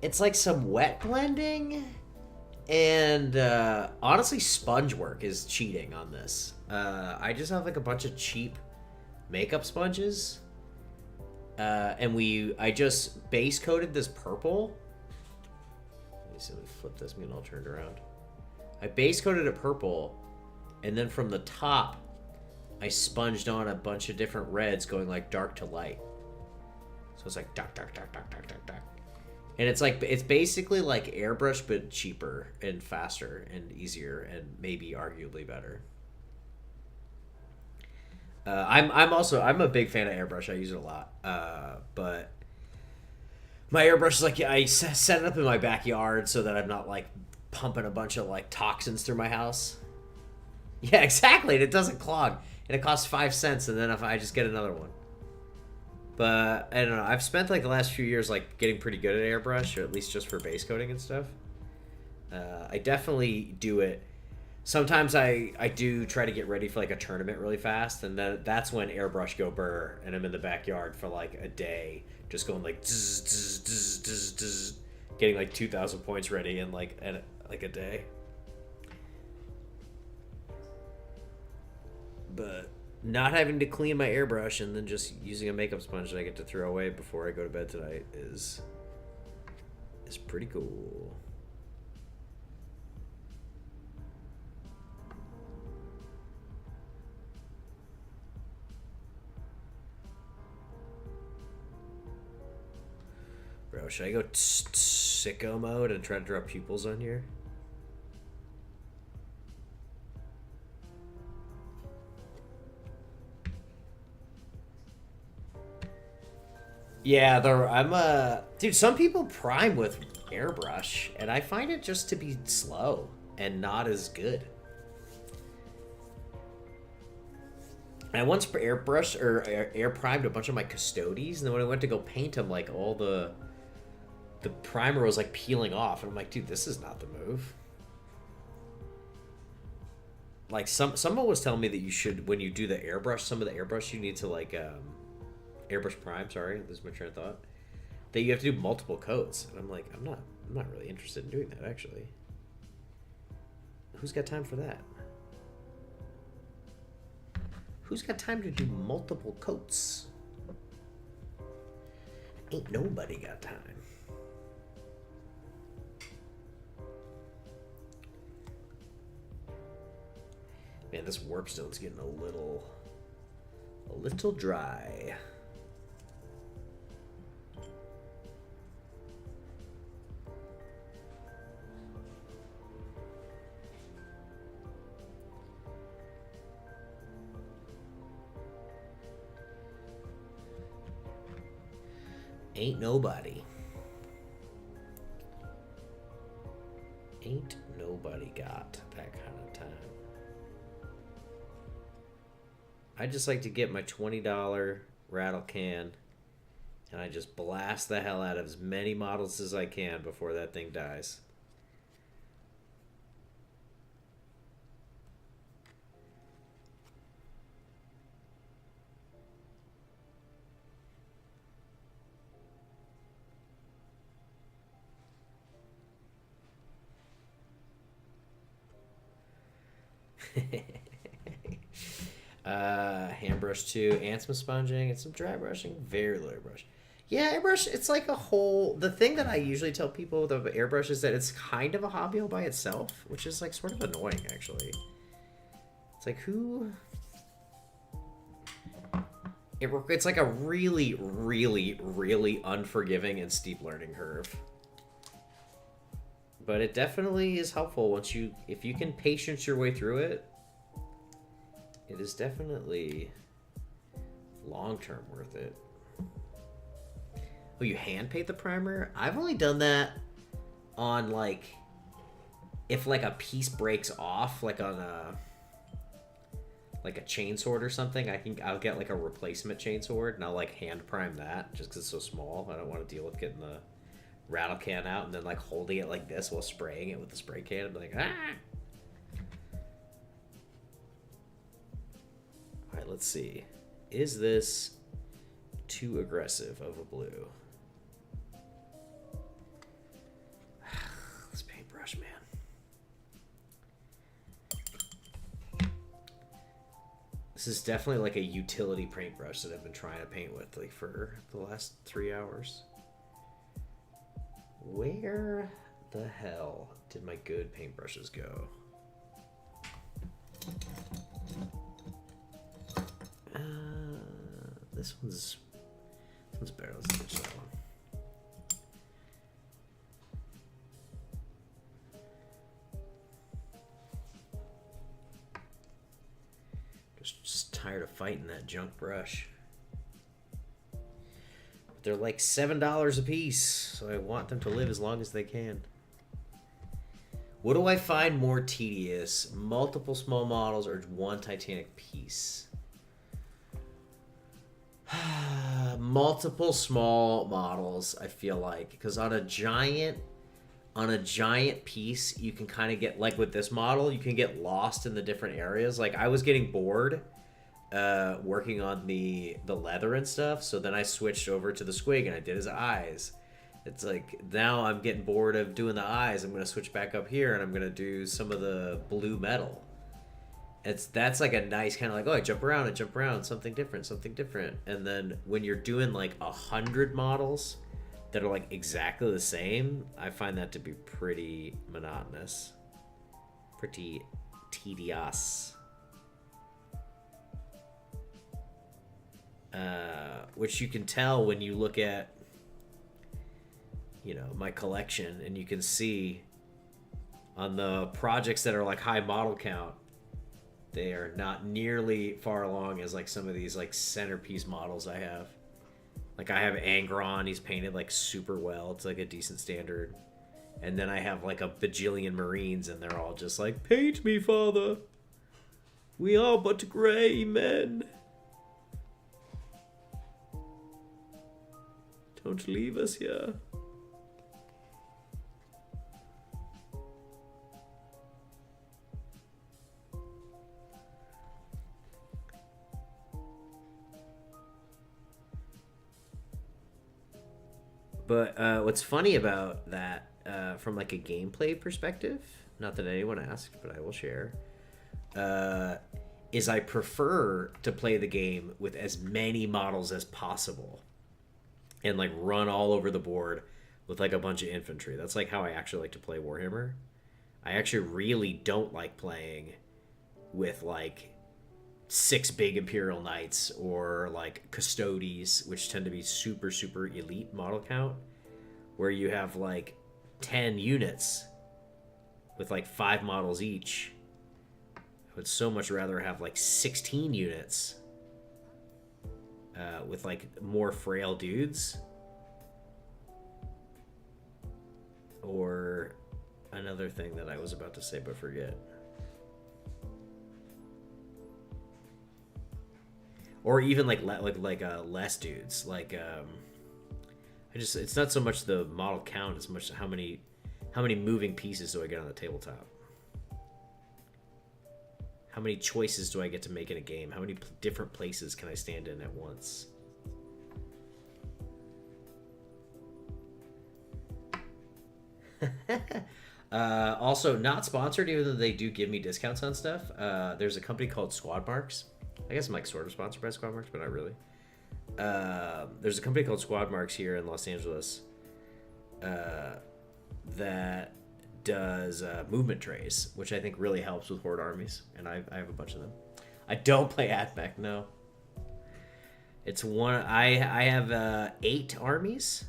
it's like some wet blending, and honestly, sponge work is cheating on this. I just have like a bunch of cheap makeup sponges, and I just base coated this purple. Let me see. Let me flip this. Maybe all turned around. I base coated it purple, and then from the top, I sponged on a bunch of different reds going like dark to light. So it's like dark. And it's basically like airbrush but cheaper and faster and easier and maybe arguably better. I'm a big fan of airbrush. I use it a lot. But my airbrush is like I set it up in my backyard so that I'm not like pumping a bunch of like toxins through my house. Yeah, exactly. And it doesn't clog. And it costs 5 cents, and then if I just get another one. But I don't know. I've spent like the last few years like getting pretty good at airbrush, or at least just for base coating and stuff. I definitely do it. Sometimes I do try to get ready for like a tournament really fast, and that's when airbrush go burr, and I'm in the backyard for like a day, just going like zzz, zzz, zzz, zzz, zzz, getting like 2,000 points ready in like a day. But not having to clean my airbrush and then just using a makeup sponge that I get to throw away before I go to bed tonight is pretty cool. Bro, should I go sicko mode and try to draw pupils on here? Yeah, dude, some people prime with airbrush, and I find it just to be slow and not as good. I once airbrushed or air primed a bunch of my custodies, and then when I went to go paint them, like all the primer was like peeling off, and I'm like, dude, this is not the move. Like someone was telling me that you should, when you do the airbrush, some of the airbrush you need to like airbrush prime, sorry, this is my train of thought, that you have to do multiple coats. And I'm like, I'm not really interested in doing that, actually. Who's got time for that? Who's got time to do multiple coats? Ain't nobody got time. Man, this warpstone's getting a little dry. Ain't nobody. Ain't nobody got that kind of time. I just like to get my $20 rattle can and I just blast the hell out of as many models as I can before that thing dies. Hand brush too, and some sponging and some dry brushing. Very little airbrush. Yeah, airbrush, it's like a whole... The thing that I usually tell people with airbrush is that it's kind of a hobby all by itself, which is like sort of annoying, actually. It's like, who... It's like a really, really, really unforgiving and steep learning curve. But it definitely is helpful once you... If you can patience your way through it, it is definitely long-term worth it. Oh, you hand paint the primer? I've only done that on, like, if, like, a piece breaks off, like on a chainsword or something, I'll get, like, a replacement chainsword, and I'll, like, hand prime that, just because it's so small. I don't want to deal with getting the rattle can out and then, like, holding it like this while spraying it with the spray can. I'd be like, ah! Alright, let's see. Is this too aggressive of a blue? This paintbrush, man. This is definitely like a utility paintbrush that I've been trying to paint with like for the last 3 hours. Where the hell did my good paintbrushes go? This one's better. Let's switch that one. Just tired of fighting that junk brush. But they're like $7 a piece, so I want them to live as long as they can. What do I find more tedious? Multiple small models or one Titanic piece? Multiple small models, I feel like, because on a giant piece you can kind of get, like with this model, you can get lost in the different areas. Like I was getting bored working on the leather and stuff, so then I switched over to the squig and I did his eyes. It's like now I'm getting bored of doing the eyes. I'm gonna switch back up here and I'm gonna do some of the blue metal. That's like a nice kind of like, oh, I jump around, something different. And then when you're doing like 100 models that are like exactly the same, I find that to be pretty monotonous, pretty tedious. Which you can tell when you look at, you know, my collection, and you can see on the projects that are like high model count, they are not nearly far along as like some of these like centerpiece models I have. Like I have Angron, he's painted like super well. It's like a decent standard. And then I have like a bajillion Marines and they're all just like, paint me, father. We are but grey men. Don't leave us here. But what's funny about that, from like a gameplay perspective, not that anyone asked, but I will share, is I prefer to play the game with as many models as possible and like run all over the board with like a bunch of infantry. That's like how I actually like to play Warhammer. I actually really don't like playing with like 6 big Imperial Knights or like Custodes, which tend to be super, super elite model count, where you have like 10 units with like 5 models each. I would so much rather have like 16 units with like more frail dudes. Or another thing that I was about to say but forget. Or even like less dudes. Like it's not so much the model count as much how many moving pieces do I get on the tabletop. How many choices do I get to make in a game? How many different places can I stand in at once? Also, not sponsored, even though they do give me discounts on stuff. There's a company called Squad Marks. I guess I'm like sort of sponsored by Squad Marks, but not really. There's a company called Squad Marks here in Los Angeles that does movement trays, which I think really helps with Horde armies, and I have a bunch of them. I don't play AdMech, no. It's one. I have 8 armies.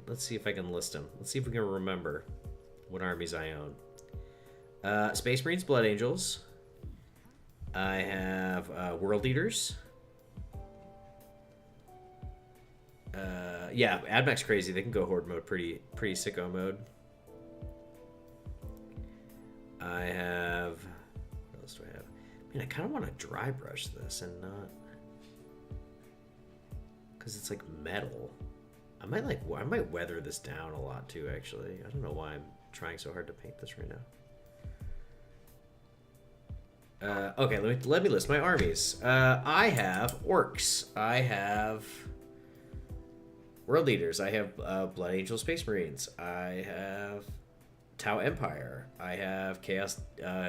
Let's see if I can list them. Let's see if we can remember what armies I own. Space Marines, Blood Angels. I have World Eaters. Yeah, AdMech's crazy. They can go Horde mode, pretty sicko mode. I have... What else do I have? Man, I kind of want to dry brush this and not... Because it's like metal. I might weather this down a lot too, actually. I don't know why I'm trying so hard to paint this right now. Okay, let me list my armies. I have Orks. I have World Leaders. I have Blood Angel Space Marines. I have Tau Empire. I have Chaos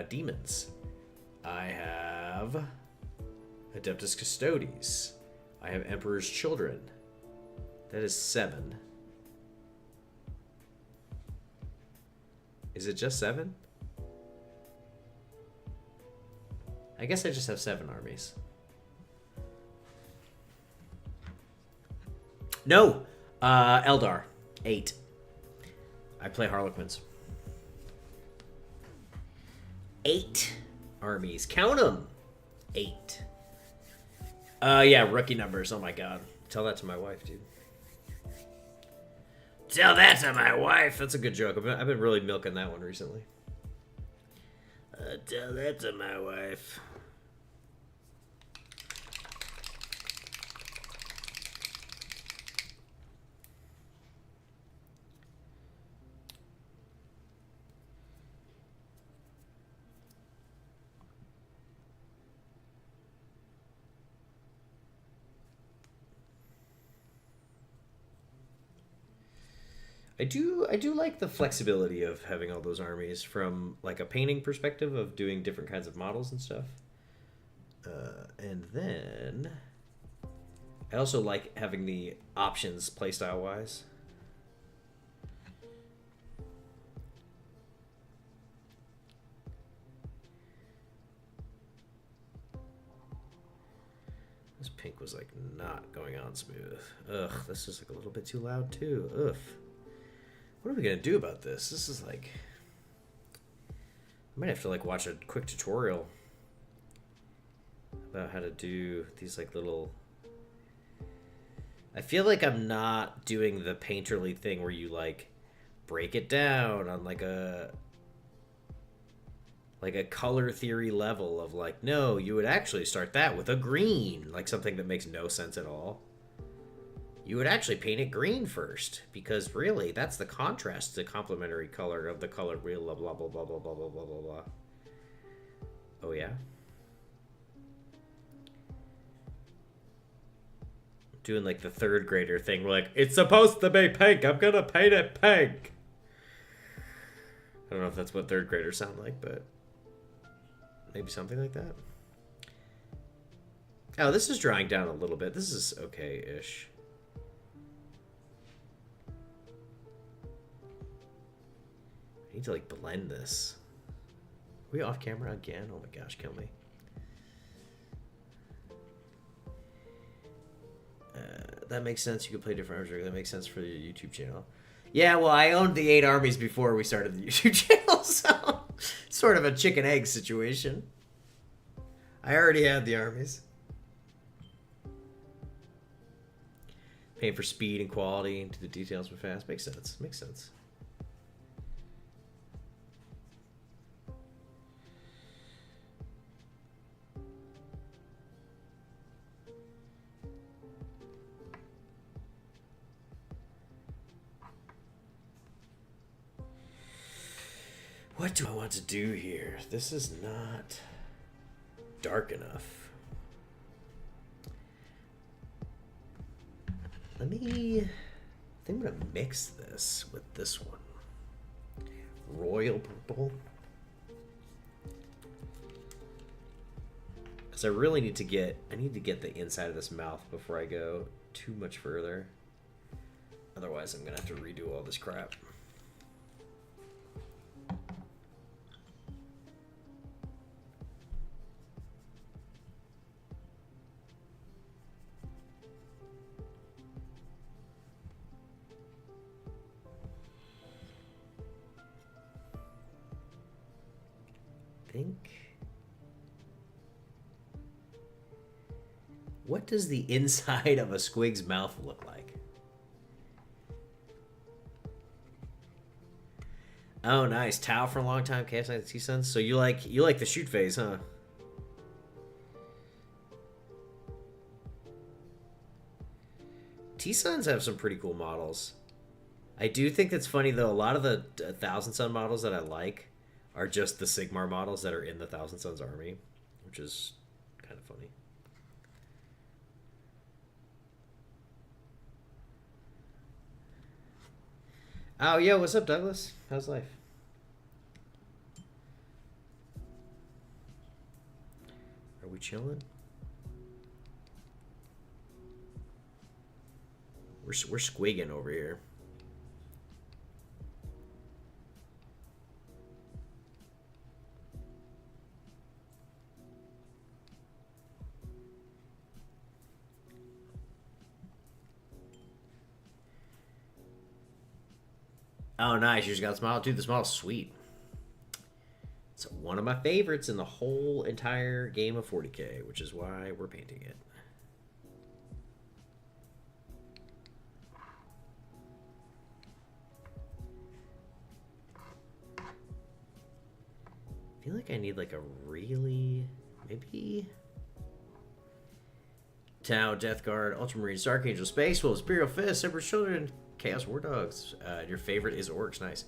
Demons. I have Adeptus Custodes. I have Emperor's Children. That is 7. Is it just 7? I guess I just have 7 armies. No! Eldar. 8. I play Harlequins. 8 armies. Count them! 8. Yeah, rookie numbers. Oh my god. Tell that to my wife, dude. Tell that to my wife. That's a good joke. I've been really milking that one recently. Tell that to my wife. I do like the flexibility of having all those armies from like a painting perspective of doing different kinds of models and stuff. And then I also like having the options playstyle wise. This pink was like not going on smooth. Ugh, this is like a little bit too loud too. Ugh. What are we gonna do about this? This is like... I might have to like watch a quick tutorial about how to do these like little... I feel like I'm not doing the painterly thing where you like break it down on like a color theory level of like, no, you would actually start that with a green, like something that makes no sense at all. You would actually paint it green first, because really, that's the contrast to complementary color of the color wheel, blah, blah, blah, blah, blah, blah, blah, blah, blah, blah. Oh, yeah? Doing, like, the 3rd grader thing. We're like, it's supposed to be pink. I'm gonna paint it pink. I don't know if that's what 3rd graders sound like, but maybe something like that. Oh, this is drying down a little bit. This is okay-ish. I need to like blend this. we off camera again? Oh my gosh, kill me. That makes sense. You could play different armies. That makes sense for your YouTube channel. Yeah, well, I owned the 8 armies before we started the YouTube channel, so sort of a chicken egg situation. I already had the armies. Paying for speed and quality into the details but fast. Makes sense. Makes sense. What do I want to do here? This is not dark enough. I think I'm gonna mix this with this one. Royal purple. Because I really need to get the inside of this mouth before I go too much further. Otherwise I'm gonna have to redo all this crap. What does the inside of a squig's mouth look like? Oh, nice. Tau for a long time. Chaos Knight T-Suns. So you like the shoot phase, huh? T-Suns have some pretty cool models. I do think that's funny though. A lot of the Thousand Sun models that I like are just the Sigmar models that are in the Thousand Suns army, which is kind of funny. Oh, yo, what's up, Douglas? How's life? Are we chilling? We're squigging over here. Oh, nice. You just got this model. Dude, this model's sweet. It's one of my favorites in the whole entire game of 40K, which is why we're painting it. I feel like I need like a really... maybe... Tau, Death Guard, Ultramarines, Archangel, Space Wolves, Imperial Fist, Emperor's Children, Chaos War Dogs. Your favorite is Orkst. Nice.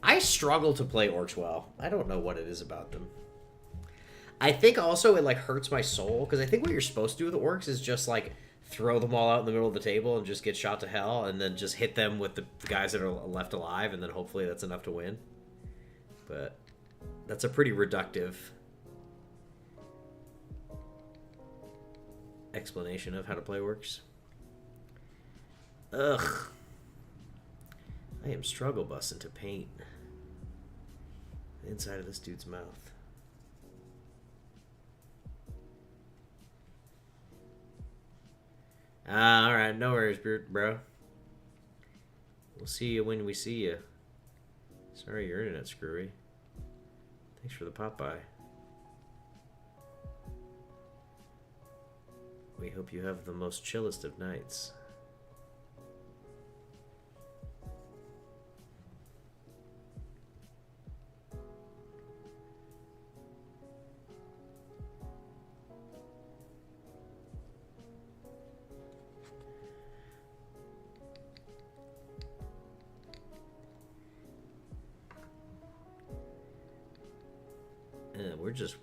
I struggle to play Orkst well. I don't know what it is about them. I think also it like hurts my soul because I think what you're supposed to do with Orkst is just like throw them all out in the middle of the table and just get shot to hell and then just hit them with the guys that are left alive and then hopefully that's enough to win. But that's a pretty reductive explanation of how to play Orkst. Ugh. I am struggle busting to paint the inside of this dude's mouth. Alright, no worries, bro. We'll see you when we see you. Sorry your internet's screwy. Thanks for the pop-by. We hope you have the most chillest of nights.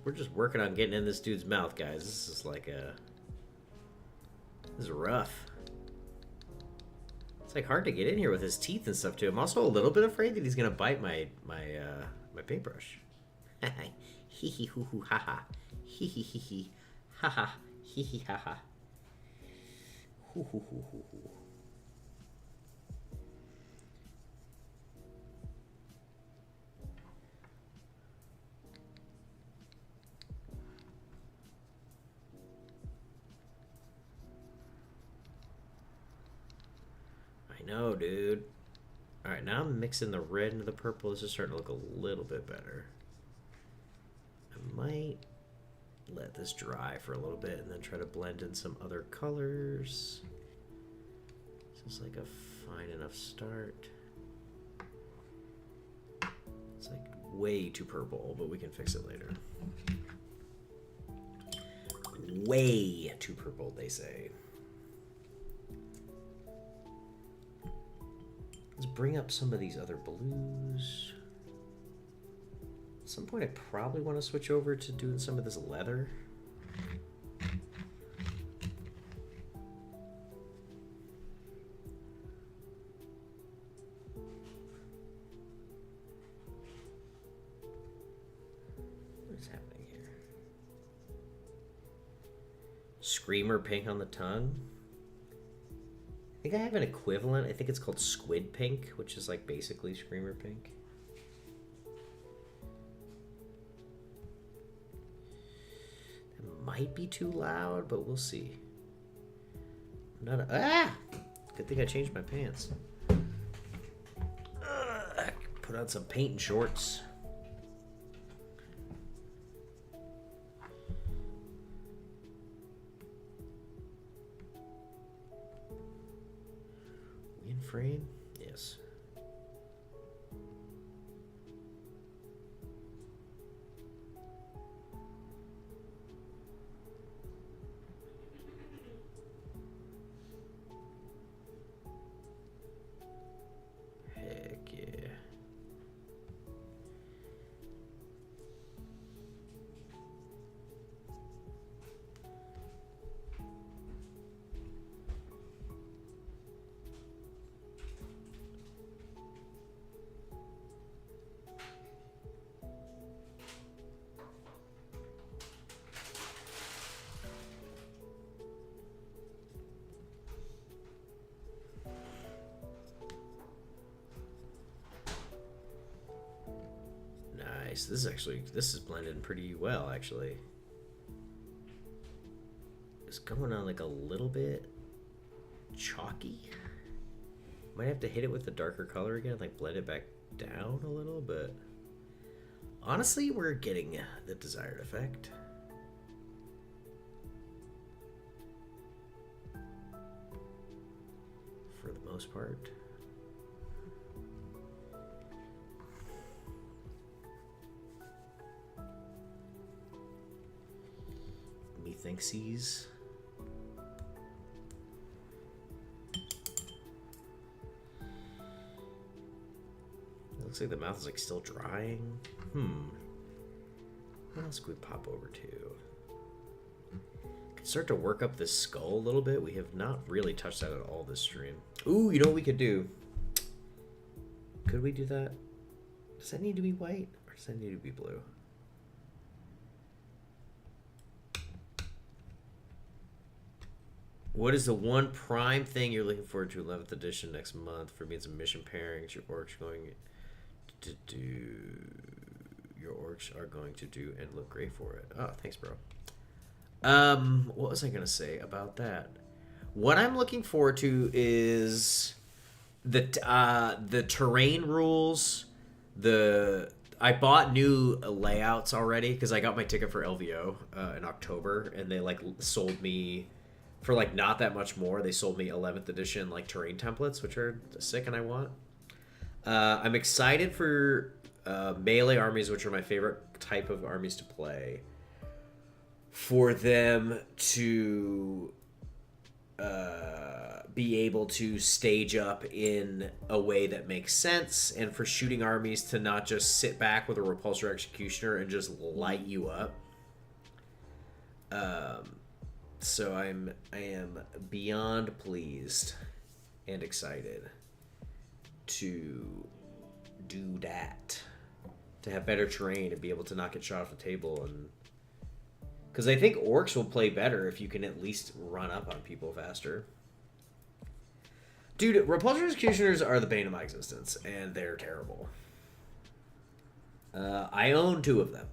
We're just working on getting in this dude's mouth, guys. This is like a... this is rough. It's like hard to get in here with his teeth and stuff too. I'm also a little bit afraid that he's gonna bite my paintbrush. Hee hee hoo hoo ha ha. Hee hee hee hee. Ha ha. Hee hee ha ha. Hoo hoo hoo hoo hoo. know, dude. Alright, now I'm mixing the red into the purple. This is starting to look a little bit better. I might let this dry for a little bit and then try to blend in some other colors. This is like a fine enough start. It's like way too purple, but we can fix it later. Way too purple, they say. Let's bring up some of these other blues. At some point I probably want to switch over to doing some of this leather. What is happening here? Screamer pink on the tongue? I think I have an equivalent. I think it's called squid pink, which is like basically screamer pink. It might be too loud, but we'll see. I'm not good thing I changed my pants. Put on some paint and shorts. Frame? Yes. Heck yeah. This is blended pretty well, actually. It's going on like a little bit chalky. Might have to hit it with a darker color again, like blend it back down a little, but honestly, we're getting the desired effect. For the most part. Methinksies. It looks like the mouth is like still drying. What else could we pop over to? Could start to work up this skull a little bit. We have not really touched that at all this stream. Ooh, you know what we could do? Could we do that? Does that need to be white or does that need to be blue? What is the one prime thing you're looking forward to 11th edition next month? For me, it's a mission pairings. Your orcs going to do. Your orcs are going to do and look great for it. Oh, thanks, bro. What was I gonna say about that? What I'm looking forward to is the terrain rules. I bought new layouts already because I got my ticket for LVO in October, and they like sold me. For like not that much more, they sold me 11th edition like terrain templates, which are sick and I want. I'm excited for melee armies, which are my favorite type of armies to play. For them to be able to stage up in a way that makes sense, and for shooting armies to not just sit back with a repulsor executioner and just light you up. So I am beyond pleased and excited to do that, to have better terrain and be able to not get shot off the table, and because I think orcs will play better if you can at least run up on people faster. Dude, repulsor executioners are the bane of my existence, and they're terrible. I own 2 of them,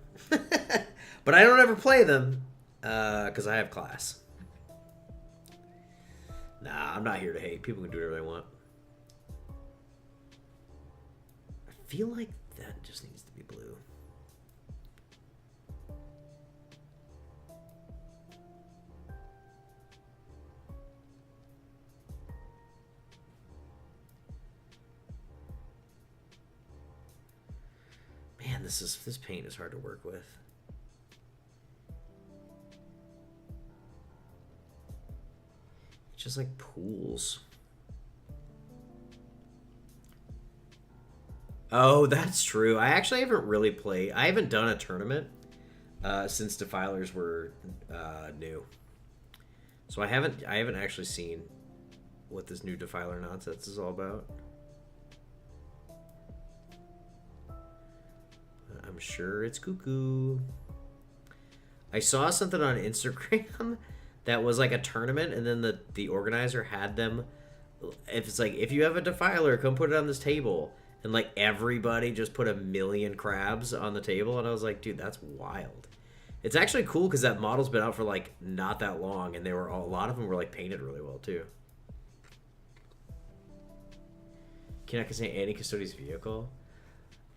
but I don't ever play them because I have class. Nah, I'm not here to hate. People can do whatever they want. feel like that just needs to be blue. Man, this paint is hard to work with. It's just like pools. Oh, that's true. I actually haven't really played. I haven't done a tournament since Defilers were new, so I haven't actually seen what this new Defiler nonsense is all about. I'm sure it's cuckoo. I saw something on Instagram that was like a tournament, and then the organizer had them. If it's like, if you have a Defiler, come put it on this table. And like everybody just put 1,000,000 crabs on the table, and I was like, dude, that's wild. It's actually cool because that model's been out for like not that long, and a lot of them were like painted really well too. Can I say any Custodes vehicle?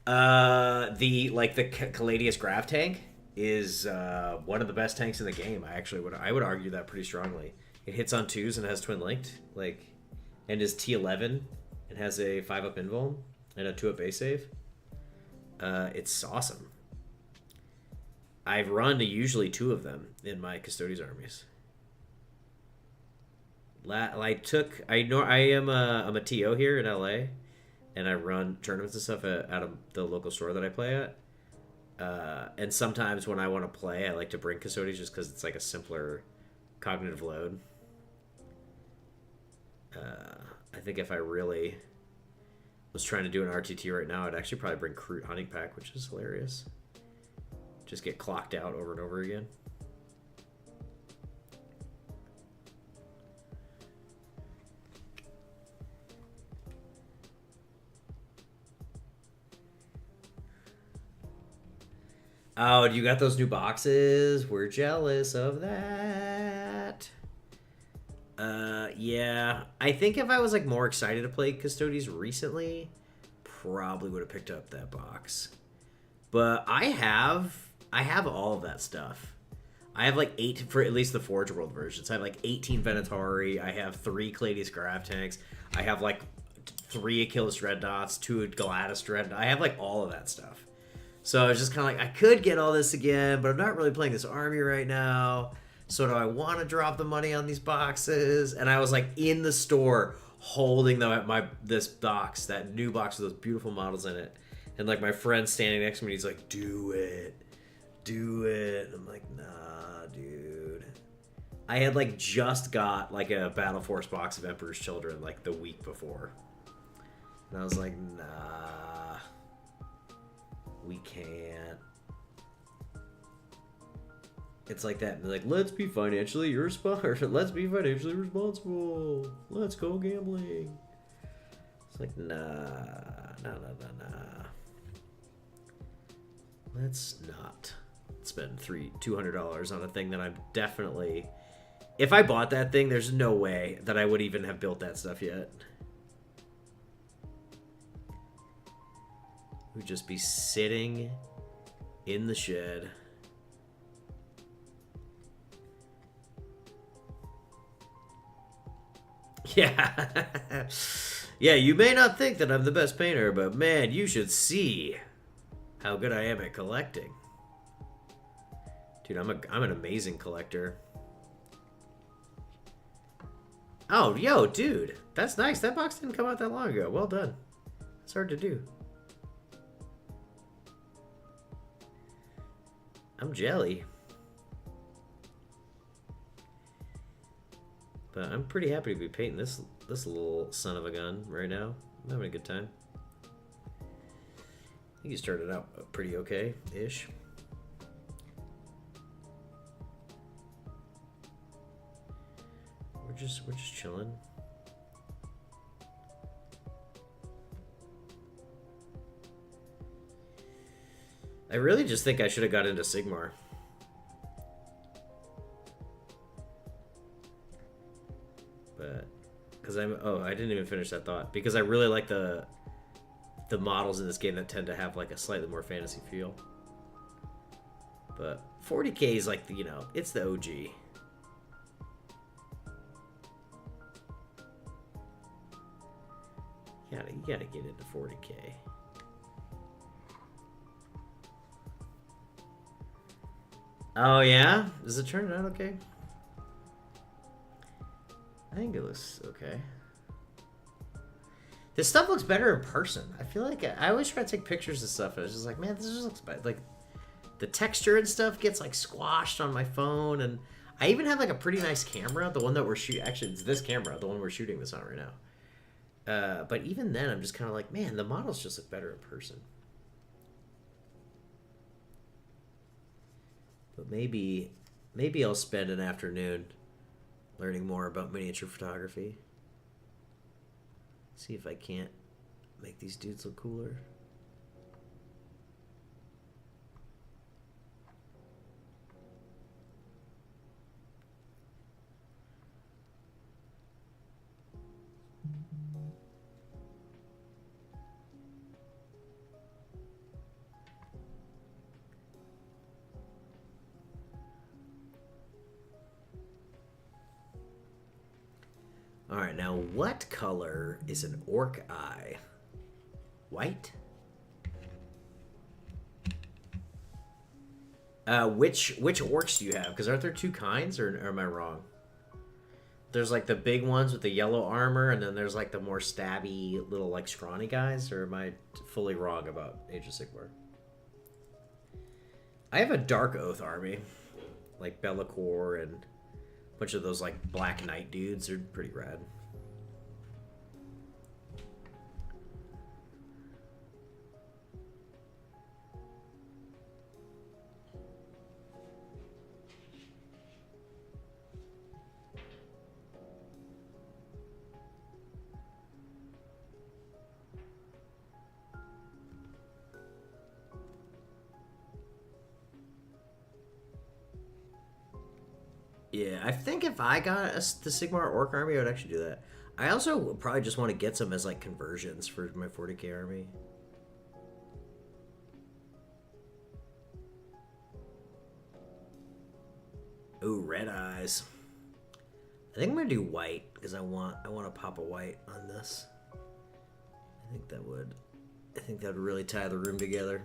The Caladius Grav tank is one of the best tanks in the game. I would argue that pretty strongly. It hits on 2s and has twin linked, and is T11 and has a 5-up invuln and a 2-up base save. It's awesome. I've run usually 2 of them in my Custodes armies. I'm a TO here in LA, and I run tournaments and stuff out of the local store that I play at. And sometimes when I want to play, I like to bring Custodes just because it's like a simpler cognitive load. I think if I really was trying to do an RTT right now, I'd actually probably bring Kroot Hunting Pack, which is hilarious. Just get clocked out over and over again. Oh, you got those new boxes? We're jealous of that. Yeah. I think if I was like more excited to play Custodes recently, probably would have picked up that box. But I have all of that stuff. I have like 8 for at least the Forge World versions. I have like 18 Venatari. I have 3 Caladius Grav tanks. I have like 3 Achilles Dreadnoughts, 2 Galatis Dreadnoughts. I have like all of that stuff. So I was just kind of like, I could get all this again, but I'm not really playing this army right now. So do I want to drop the money on these boxes? And I was like in the store holding this box, that new box with those beautiful models in it. And like my friend standing next to me, he's like, do it. And I'm like, nah, dude. I had like just got like a Battle Force box of Emperor's Children like the week before. And I was like, nah, we can't. It's like that. Like, let's be financially responsible. Let's be financially responsible. Let's go gambling. It's like, nah. Let's not spend $200 on a thing that I'm definitely... If I bought that thing, there's no way that I would even have built that stuff yet. It would just be sitting in the shed. Yeah. Yeah, you may not think that I'm the best painter, but man, you should see how good I am at collecting. Dude, I'm an amazing collector. Oh, yo, dude. That's nice. That box didn't come out that long ago. Well done. It's hard to do. I'm jelly. But I'm pretty happy to be painting this little son of a gun right now. I'm having a good time. I think he started out pretty okay-ish. We're just chilling. I really just think I should have got into Sigmar. But because I didn't even finish that thought, because I really like the the models in this game that tend to have like a slightly more fantasy feel. But 40K is like the, you know, it's the OG. You gotta get into 40K. Oh yeah? Does it turn out okay? I think it looks okay. This stuff looks better in person. I feel like I always try to take pictures of stuff and it's just like, man, this just looks bad. Like the texture and stuff gets like squashed on my phone, and I even have like a pretty nice camera, the one that we're shooting. Actually, it's this camera, the one we're shooting this on right now. But even then, I'm just kind of like, man, the models just look better in person. But maybe I'll spend an afternoon learning more about miniature photography. See if I can't make these dudes look cooler. Alright, now what color is an orc eye? White? Which orcs do you have? Because aren't there two kinds, or am I wrong? There's like the big ones with the yellow armor, and then there's like the more stabby little like scrawny guys, or am I fully wrong about Age of Sigmar? I have a Dark Oath army, like Be'lakor and a bunch of those like Black Knight dudes. Are pretty rad. Yeah, I think if I got the Sigmar Orc army, I would actually do that. I also probably just want to get some as like conversions for my 40K army. Ooh, red eyes. I think I'm gonna do white because I want to pop a white on this. I think that would really tie the room together.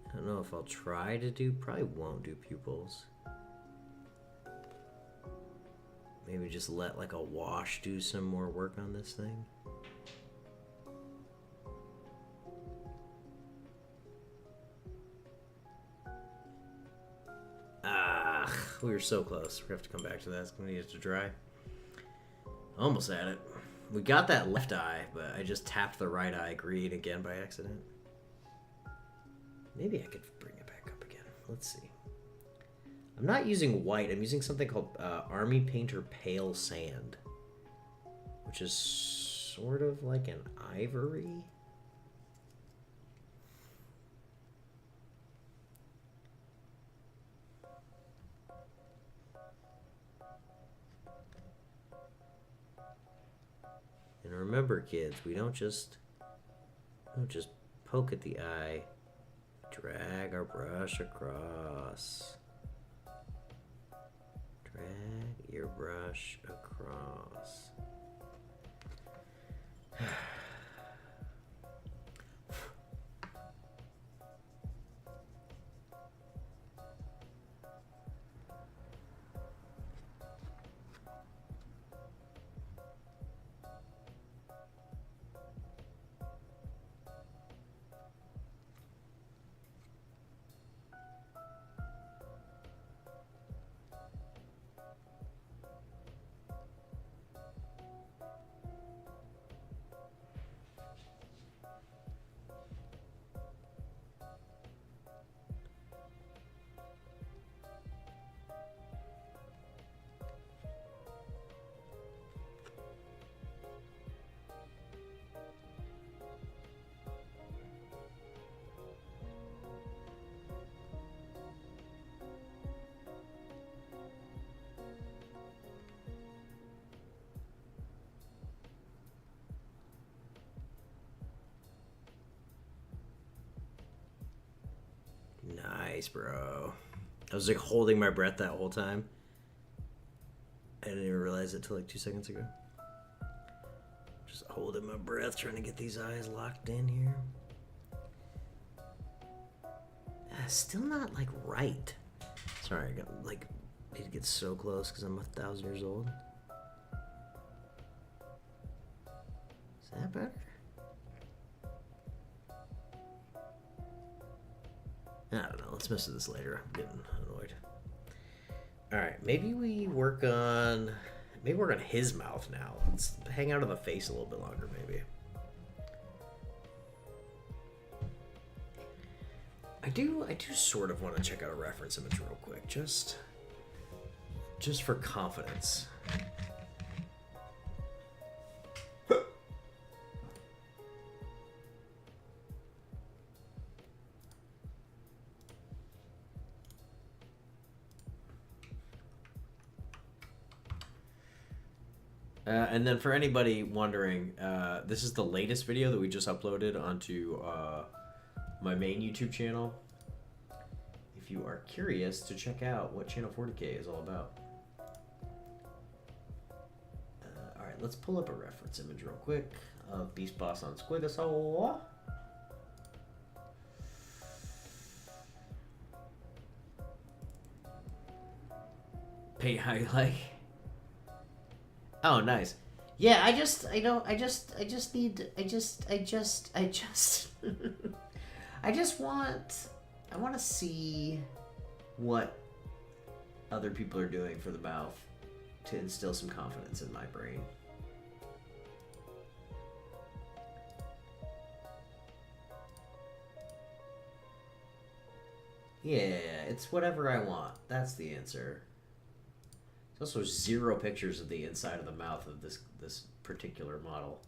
I don't know if I'll try to do, probably won't do pupils. Maybe just let like a wash do some more work on this thing. Ah, we were so close. We have to come back to that. It's gonna need it to dry. Almost at it. We got that left eye, but I just tapped the right eye green again by accident. Maybe I could bring it back up again. Let's see. I'm not using white. I'm using something called Army Painter Pale Sand, which is sort of like an ivory. And remember, kids, we don't just poke at the eye. Drag our brush across. Drag your brush across. Nice, bro. I was like holding my breath that whole time. I didn't even realize it till like 2 seconds ago. Just holding my breath, trying to get these eyes locked in here. Still not like right. Sorry, I got like need to get so close because I'm 1,000 years old. Is that better? I don't know. Let's mess with this later. I'm getting annoyed. All right, maybe we work on his mouth now. Let's hang out on the face a little bit longer, maybe. I do sort of want to check out a reference image real quick, just for confidence. And then for anybody wondering, this is the latest video that we just uploaded onto my main YouTube channel. If you are curious to check out what Channel 40K is all about. Alright, let's pull up a reference image real quick of Beast Boss on Squigasaur. Paint how you like. Oh, nice. Yeah, I want to see what other people are doing for the mouth to instill some confidence in my brain. Yeah, it's whatever I want. That's the answer. There's also 0 pictures of the inside of the mouth of this particular model.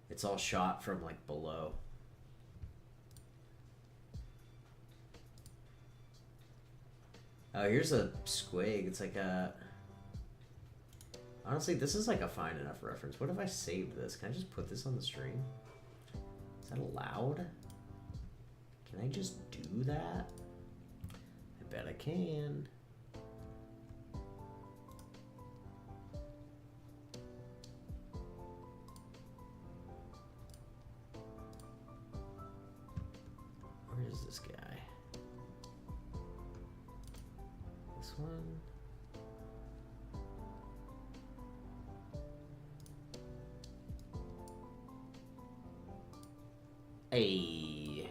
It's all shot from like below. Oh, here's a squig. It's like a... Honestly, this is like a fine enough reference. What if I saved this? Can I just put this on the stream? Is that allowed? Can I just do that? I bet I can. Where is this guy? This one? Hey.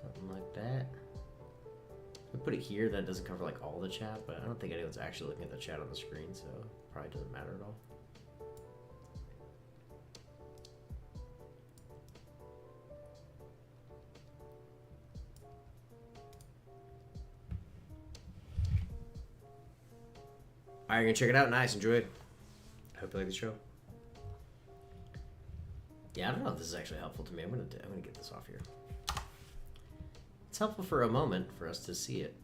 Something like that. I put it here, that doesn't cover like all the chat, but I don't think anyone's actually looking at the chat on the screen, so it probably doesn't matter at all. Alright, you're gonna check it out. Nice, enjoy it. I hope you like the show. Yeah, I don't know if this is actually helpful to me. I'm gonna get this off here. It's helpful for a moment for us to see it.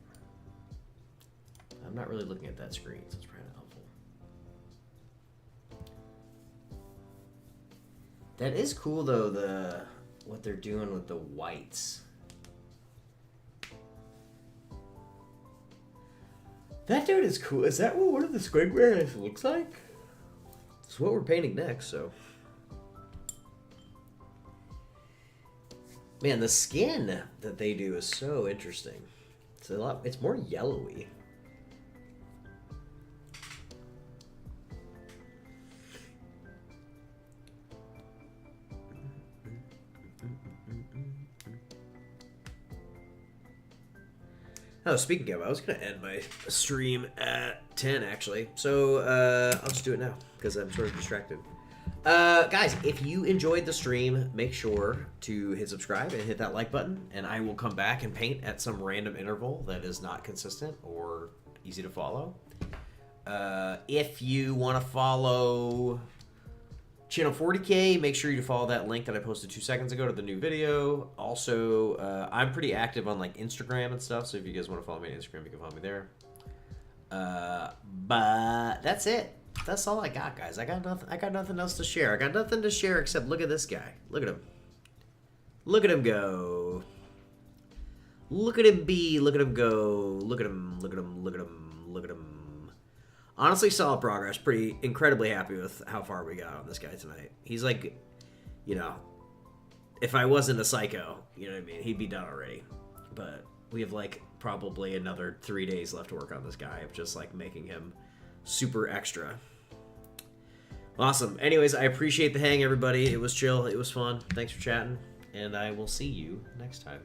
I'm not really looking at that screen, so it's probably not helpful. That is cool though, what they're doing with the whites. That dude is cool. Is that what one of the squig bears looks like? It's what we're painting next, so. Man, the skin that they do is so interesting. It's more yellowy. Oh, speaking of, I was going to end my stream at 10, actually. So, I'll just do it now, because I'm sort of distracted. Guys, if you enjoyed the stream, make sure to hit subscribe and hit that like button, and I will come back and paint at some random interval that is not consistent or easy to follow. If you want to follow Channel 40K, make sure you follow that link that I posted 2 seconds ago to the new video. Also, I'm pretty active on like Instagram and stuff, so if you guys want to follow me on Instagram, you can follow me there. But that's it. That's all I got, guys. I got nothing else to share. I got nothing to share except look at this guy. Look at him. Look at him go. Look at him be. Look at him go. Look at him. Look at him. Look at him. Look at him. Honestly, solid progress. Pretty incredibly happy with how far we got on this guy tonight. He's like, you know, if I wasn't a psycho, you know what I mean, he'd be done already. But we have like probably another 3 days left to work on this guy of just like making him super extra. Awesome. Anyways, I appreciate the hang, everybody. It was chill. It was fun. Thanks for chatting. And I will see you next time.